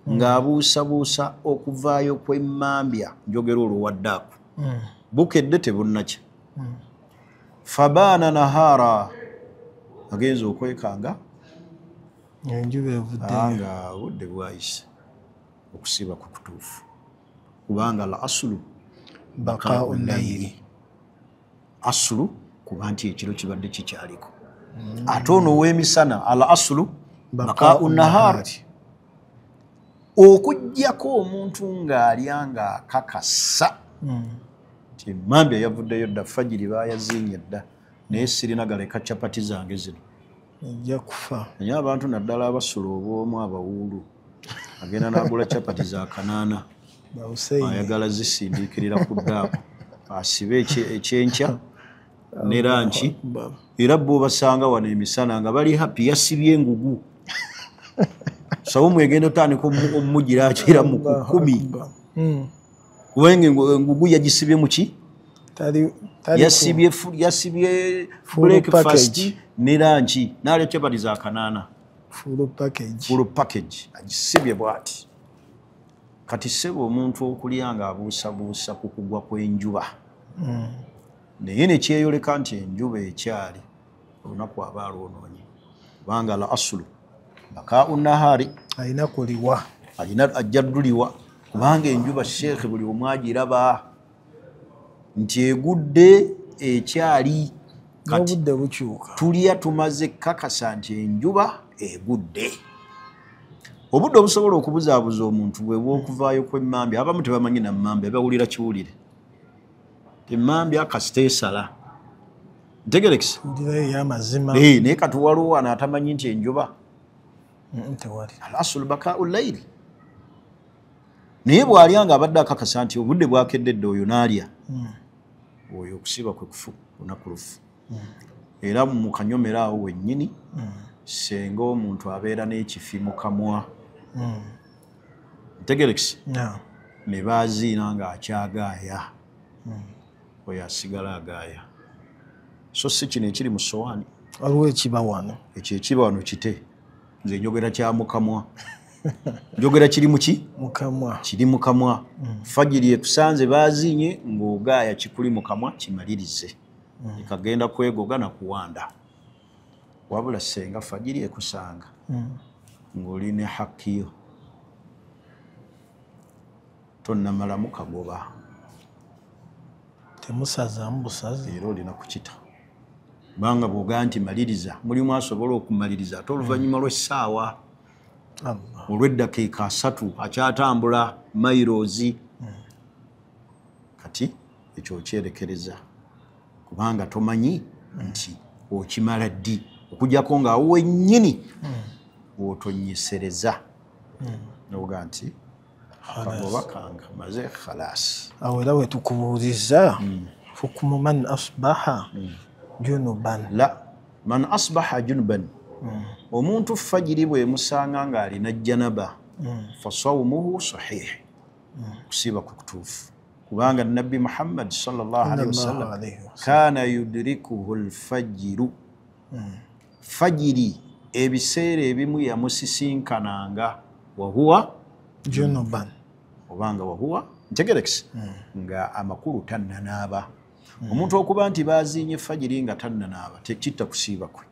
ng'abuusabuusa okuvaayo kw'emmambya njogera olwo waddaaku bukedde tebunnakya fabaana nahara agenza okwekanga enjuba evuddeyo nga obudde bwayise okusiba ku kutuufu kubanga la asulu baqaa'u layiri asulu kuba nti ekiro kibadde kikyaliko ate ono ow'emisana al asulu baqaa'u nahaari okuggyako omuntu ng'alya ng'akakasa nti emmambya yavuddeyo dda fajiri baayaziinye dda naye sirina galeka capati zange zino ejja kufa naye abantu naddala abasula obwomu abawuulu agenda n'agula capati za kanaana ayagala zisindiikirira ku ddaaku asibe ekyenkya ne lanki era bo basanga wano emisana nga bali happy yasibye engugu sawo mwegenda otandika omumugira akira mu 10 kubanga engugu yagisibye muki yasibye breakfast ne lanki n'alya capati za kanaana full package agisibye bwati kati sebo omuntu okulya nga abuusabuusa ku kugwa kw'enjuba naye ne kyeyoleka nti enjuba ekyali olunaku aba alwonoonye kubanga la asulu baqaa'u nahaari alina kuliwa ajja dduliwa kubanga enjuba sheekhe buli omu agiraba nti egudde ekyali kati n'obudde bukyuka tulya tumaze kakasa nti enjuba egudde. Obudde obusobola okubuzaabuza omuntu bwe bw'okuvaayo kw'emmambya. Abamu tebamanyi na mmambya, bawulira kiwulire. Emmambya kasiteesala. Ntegerekisa? tulirayo ey'amazima Naye kati waliwo wano atamanyi nti enjuba tewali al-aslu bakaa'u layli. Naye bw'alya ng'abadde akakasa nti obudde bwakeddedde oyo n'alya. Oyo okusiba kwe kufu lunaku lufu. Era mu kanyomero awo wennyini senga omuntu abeera n'ekifi mu kamwa. Ntegerekisa? Ne baaziina ng'akyagaaya. Oyo asigala agaaya. So si kino ekiri mu sowaani. waliwo ekiba wano Ekyo ekiba wano kite. Nze njogera kya mu kamwa. Njogera kiri mu ki? mu kamwa Kiri mu kamwa. Fajiri ekusanze baaziinye ng'ogaaya kikuli mu kamwa kimalirize. Ekagenda kwegoga na kuwanda. Wabula senga fajiri ekusanga ng'oli ne hakkiyo tonnamalamu kagoba. temusazaamu busaze Era olina kukita. Kubanga bw'ogaa nti maliriza, mulimu asobola okumaliriza ate oluvannyuma lw'essaawa Allah olw'eddakiika 3 akyatambula mayirozi. Kati ekyo okyerekereza kubanga tomanyi nti okimala ddi okujjako ng'awo wennyini bw'otonyesereza noga nti kagoba kange maze khalasi. awo era we tukubuuliza hukumu man asbaha junuban La man asbaha junuban, omuntu fajiri bw'emusanga ng'alina janaba fasawmuhu sahih, kusiiba kwe kutuufu. Kubanga Nabbi Muhammad sallallahu alaihi wasallam kana yudrikuhu alfajiru, fajiri ebiseera ebimu yamusisinkananga wahuwa junuban obanga wahuwa ntegerekisa nga amakulu tannanaaba. Omuntu okuba nti baaziinye fajiri nga tannanaaba tekitta kusiiba kwe.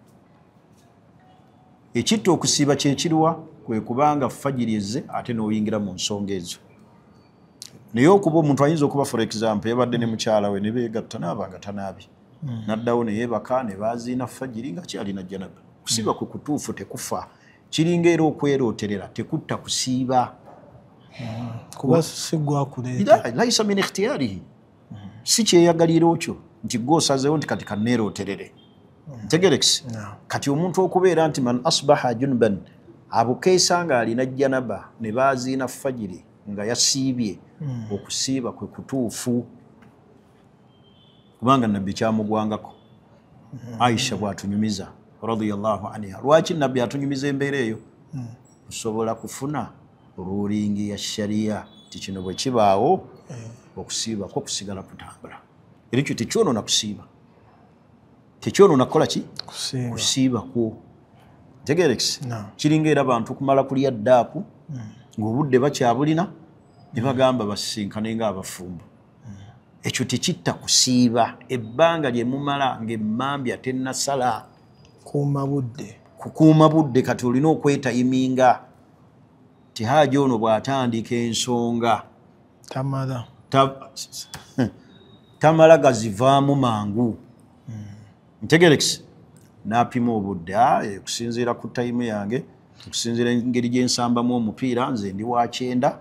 Ekitta okusiiba kyekiriwa kwe kubanga fajiri ezze ate n'oyingira mu nsonga ezo. Naye okuba omuntu ayinza okuba for example yabadde ne mukyala we ne beegatta naaba nga tanaabye, n'addawo ne yeebaka ne baaziina fajiri nga kyalina janaba. Kusiiba kwe kutuufu tekufa. Kiringa era okwerooterera tekutta kusiiba. kuba si gwakuleeta Laisa min ikhtiyarihi, si kyeyagaliro kyo nti gw'osazeewo nti kati kanneerooterere. Ntegerekisa? Kati omuntu okubeera nti man asbaha junuban, abukeesa ng'alina janaba ne baaziina fajiri nga yasiibye, okusiiba kwe kutuufu. Kubanga Nabbi kyamugwangako. Aisha bw'atunyumiza radiyallahu anha. Lwaki Nabbi atunyumiza embeera eyo? Osobola kufuna rulingi ya sharia ti kino bwe kibaawo okusiiba ko kusigala kutambula. Era ekyo tekyonoona kusiiba. Tekyonoona kukola ki? Kusiiba kwo. Ntegerekisa? Kiringa era abantu kumala kulya ddaaku ng'obudde bakyabulina ne bagamba basisinkane ng'abafumbo. Ekyo tekitta kusiiba. Ebbanga lye mumala ng'emmambya tennasala. kuuma budde Kukuuma budde kati olina okwetayiminga. Tihaaji ono bw'atandika ensonga tamala gazivaamu mangu. Ntegerekisa? N'apima obudde okusinziira ku tayimu yange, okusinziira engeri gye nsambamu omupiira, nze ndi wa 9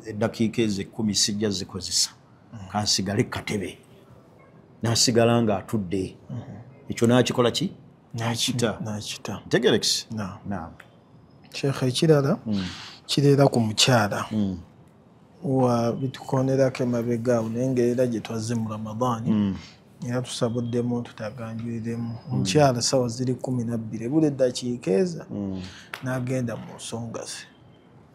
eddakiika ezo 10 sijja zikozesa. Kansigale katebe. N'asigala ng'atudde. Ekyo n'akikola ki? N'akita. Ntegerekisa? Naam. Sheikh, ekirala kireera ku mukyala wa bitukonerako emabega awo naye ng'era gye twazze mu Ramadaani era tusabuddemu tutaganjuliremu. Omukyala sawa ziri 12 ebula eddakiika eza n'agenda mu nsonga ze.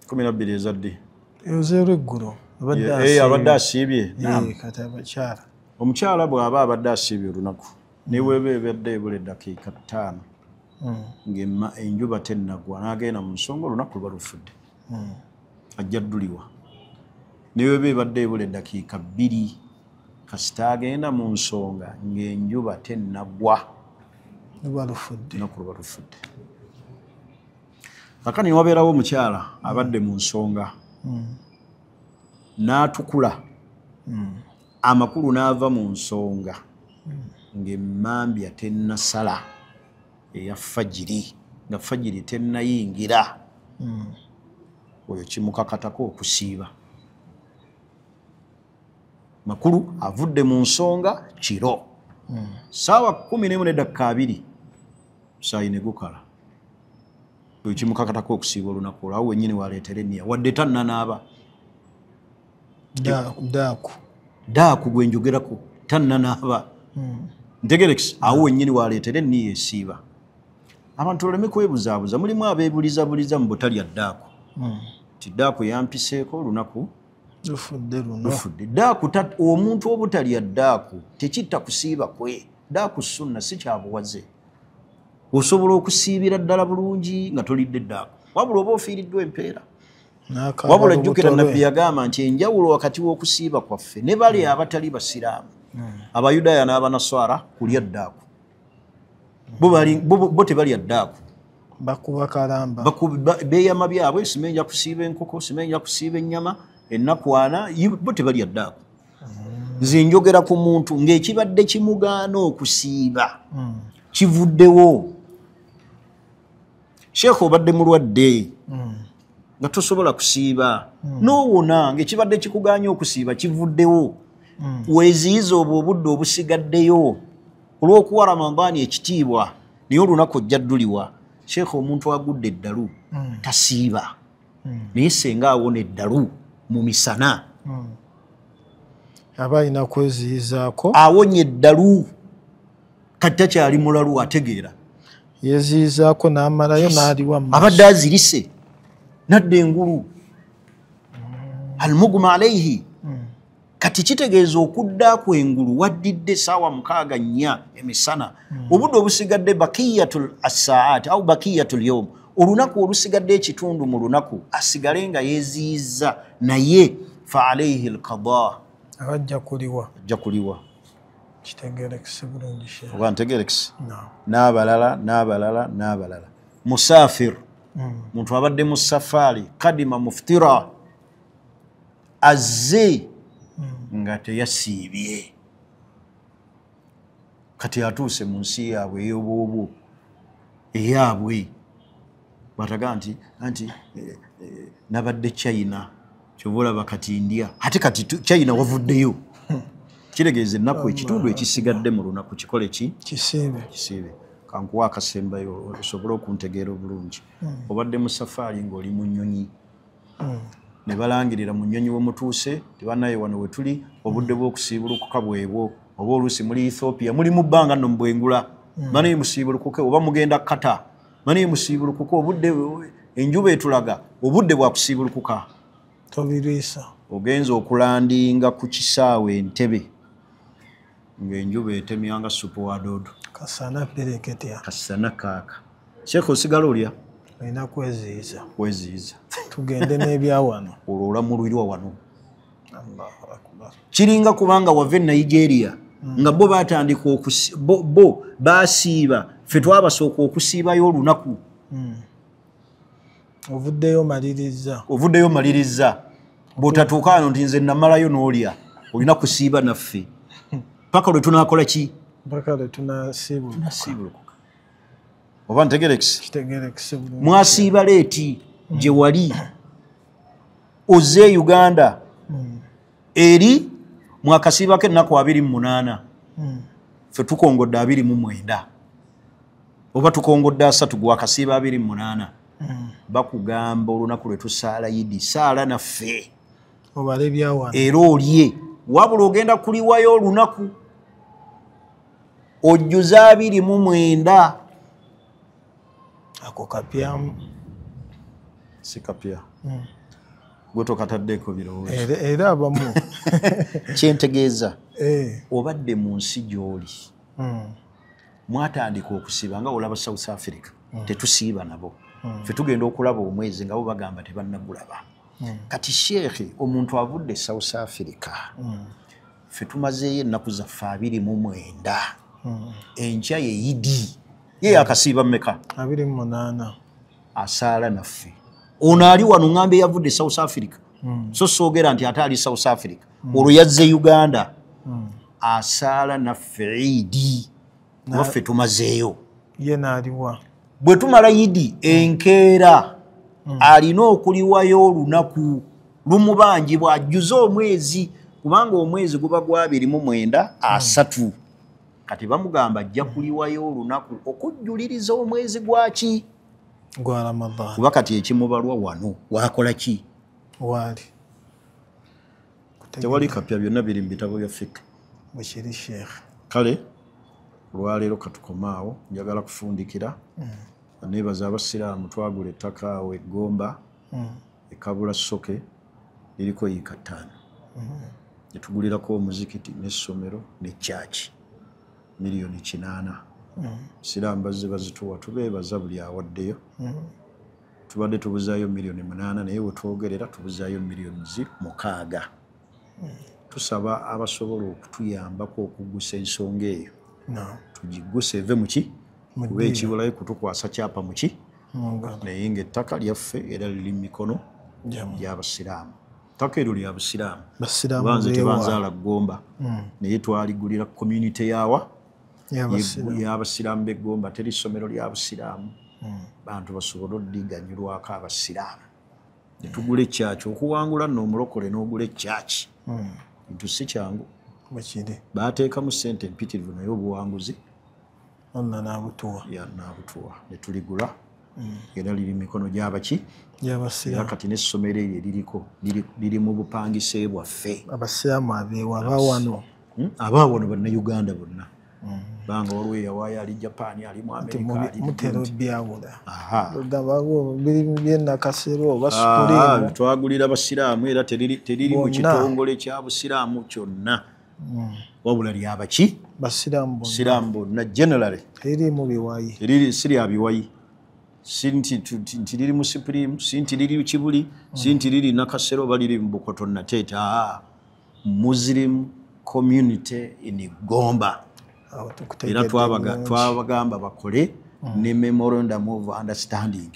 12 ezadde ez'olweggulo abadde asiibye. Kati abakyala, omukyala bw'aba abadde asiibye olunaku niweeba ebadde ebula eddakiika 5 ng'enjuba tennagwa n'agenda mu nsonga olunaku luba lufudde. Ajja dduliwa. Niweeba ebadde ebula eddakiika 2 kasita agenda mu nsonga ng'enjuba tennagwa olunaku luba lufudde. Kakani wabeerawo omukyala abadde mu nsonga n'atukula amakulu n'ava mu nsonga ng'emmambya tennasala eya fajiri nga fajiri tennayingira oyo kimukakatako okusiiba. Makulu avudde mu nsonga kiro saawa 11:02 saa ine gukala oyo kimukakatako okusiiba olunaku olwo awo wennyini waleetera enniya wadde tannanaaba daaku gwe njogerako tannanaaba ntegerekisi awo wennyini waleetera enniya esiiba. Abantu oleme kwebuzaabuza mulimu abeebulizabuliza mu butalya daaku ti daaku yampiseeko olunaku lufudde. Daaku omuntu obutalya daaku tekitta kusiiba kwe. Daaku sunna si kyabuwaze. Osobola okusiibira ddala bulungi nga tolidde daaku wabula oba ofiiriddwa empeera. Wabula jjukira nabbi yagamba nti enjawulo wakati w'okusiiba kwaffe ne bali abatali basiraamu abayudaaya n'abanaswara kulya daaku bo tebalya daaku bakuba kalamba beeyama byabwe simenja kusiiba enkoko simenja kusiiba ennyama ennakwana bo tebalya daaku. Nze njogera ku muntu ng'ekibadde kimugaana okusiiba kivuddewo. Sheekh obadde mulwadde nga tosobola kusiiba n'owona ng'ekibadde kikugaanya okusiiba kivuddewo weeziyiza obwo obudde obusigaddeyo olw'okuwa Ramadaani ekitiibwa naye olunaku ojja dduliwa. Sheekh omuntu agudde eddalu tasiiba naye senga awona eddalu mu misana aba alina kweziyizaako awonye eddalu kati takyali mulalu ategeera yeziyizaako n'amalayo n'aliwa abadde azirise nadda engulu almugma alayhi kati kitegeeza okuddaako engulu waddidde saawa 6 emisana obudde obusigadde bakiyatul assaati au bakiyatul yawm olunaku olusigadde ekitundu mu lunaku asigale nga yeziyiza naye fa alayhi alqada ajja kuliwa kitegeerekese bulungi oba ntegeerekese n'abalala musafir muntu abadde mu safaari kadima muftira azze nga teyasiibye kati atuuse mu nsi yaabwe ey'obwobo eyaabwe bataga nti nabadde China kyova olaba kati India ate kati China wavuddeyo kiregeeza ennaku ekitundu ekisigadde mu lunaku kikole ki kisiibe. Kankuwa akasembayo osobole okuntegeera obulungi. Obadde mu safaari ng'oli mu nnyonyi ne balangirira mu nnyonyi wemutuuse tebanaye wano we tuli obudde bw'okusiibulukuka bwebwo oba oluusi muli Ethiopia muli mu bbanga nno mbwengula manaye musiibulukuke oba mugenda Kata manaye musiibulukuke obudde enjuba etulaga obudde bwa kusiibulukuka tobiriisa ogenza okulandinga ku kisaawe Entebbe ng'enjuba etemyanga supu wa doodo kasana pereketya kasana kaaka. Sheekh osigala olya olina kweziyiza tugende n'ebyawano olwo olamulwirwa wano. Kiringa kubanga wava e Nigeria nga bo batandika bo basiiba ffe twabasooka okusiibayo olunaku ovuddeyo maliriza bw'otatuuka wano nti nze namalayo n'olya olina kusiiba naffe paka lwe tunaakola ki mpaka lwe tunasiibulukuka oba ntegerekisi mwasiiba leeti gye wali ozze Uganda eri mwakasiibako ennaku 28 ffe tukongodde 29 oba tukongodde 3 gwakasiiba 28 bakugamba olunaku lwe tusaala yidi saala naffe obale byawano era olye wabula ogenda kuliwayo olunaku ojjuza 29 ako kapyamu si kapya gwe tokataddeeko birowoozo era abamu kyentegeeza obadde mu nsi gy'oli mwatandika okusiiba nga olaba South Africa tetusiiba nabo ffe tugenda okulaba omwezi nga bo bagamba tebannagulaba kati sheekhe omuntu avudde South Africa ffe tumazeeyo ennaku zaffe 29 enkya ye yidi ye akasiiba mmeka 28 asaala naffe ono ali wano ŋŋambe yavudde South Africa so soogera nti ate ali South Africa olwo yazze Uganda asaala naffe Idi waffe tumazeeyo ye n'aliwa bwe tumala Idi enkeera alina okuliwayo olunaku lumubanje bw'ajjuza omwezi kubanga omwezi guba gwa 29 asatu kati bamugamba ajja kuliwayo olunaku okujjuliriza omwezi gwaki gwa Ramadhan kuba kati ekimubalwa wano wakola ki wali tewali kapya byonna biri mu bitabo bya fika bwekiri sheekh kale olwaleero katukomaawo njagala kufundikira nebaza abasiraamu twagula ettaka awo Egomba ekabula soke liriko yiika 5 netugulirako omuzikiti n'essomero ne church miliyoni 8 siraamu bazze bazituwa tubeebaza buli awaddeyo tubadde tubuzaayo miliyoni 8 naye wetwogerera tubuzaayo miliyoni 6 tusaba abasobola okutuyambako okugusa ensonga eyo tugiguse eve muki kuba ekibulayo kutukwasa kyapa muki naye ng'ettaka lyaffe era liri mu mikono gy'abasiraamu ttaka eryo lya busiraamu banze tebanzaala Gomba naye twaligulira community yawa y'abasiraamu b'Egomba teri ssomero lya busiraamu bantu basobole oddiganyulwako abasiraamu netugula ekyaki okuwangula n'omulokole n'ogula ekyaki bintu si kyangu baateekamu ssente empitirivu naye obuwanguzi n'abutuwa netuligula era liri mikono gy'abaki era kati n'essomero eryo eririko liri mu bupangise bwaffe abasiraamu abeewa abawano abaawano bannayuganda bonna banga waliwo eyawaayo ali Japan ali mu Amerika mutera byawula byenakasero basukulimu twagulira basiraamu era teriri mu kitongole kya busiraamu kyonna wabula lyabaki basiraamu bonna generally teriri mu biwayi si lya biwayi si nti liri mu Supreme si nti liri Kibuli si nti liri Nakasero baliri mu Bukoto Nateeta Muslim community in Gomba era twabagamba bakole ne memorandum of understanding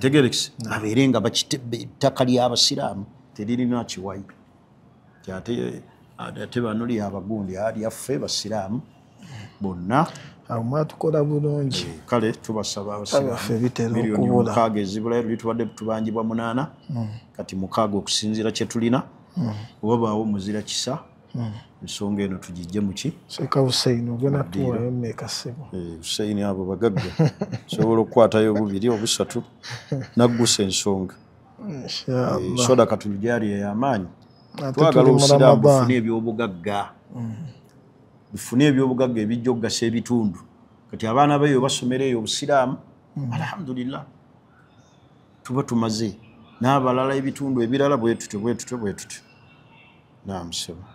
tegerex babeere nga ettaka ly'abasiraamu teririna kiwayi ate bano lyabagundi lyaffe basiraamu bonna awo mwatukola bulungi kale tubasaba abasiraamu miliyoni 6 ezibulayo luli tubadde tubangibwa 8 kati 6 okusinziira kye tulina oba baawo muzira kisa ensonga eno tugijje muki Sheikh Hussein ogena tuwayo mmeka ssebo Hussein abo bagagga sobola okukwatayo obubiri obusatu naggusa ensonga inshallah soda katujali y'amaanyi twagala obusiraamu bufune ebyobugagga bufune ebyobugagga ebijja okugasa ebitundu kati abaana bayo basomera eyo obusiraamu alhamdulillah tuba tumaze n'abalala ebitundu ebirala bwe tutyo naam sebo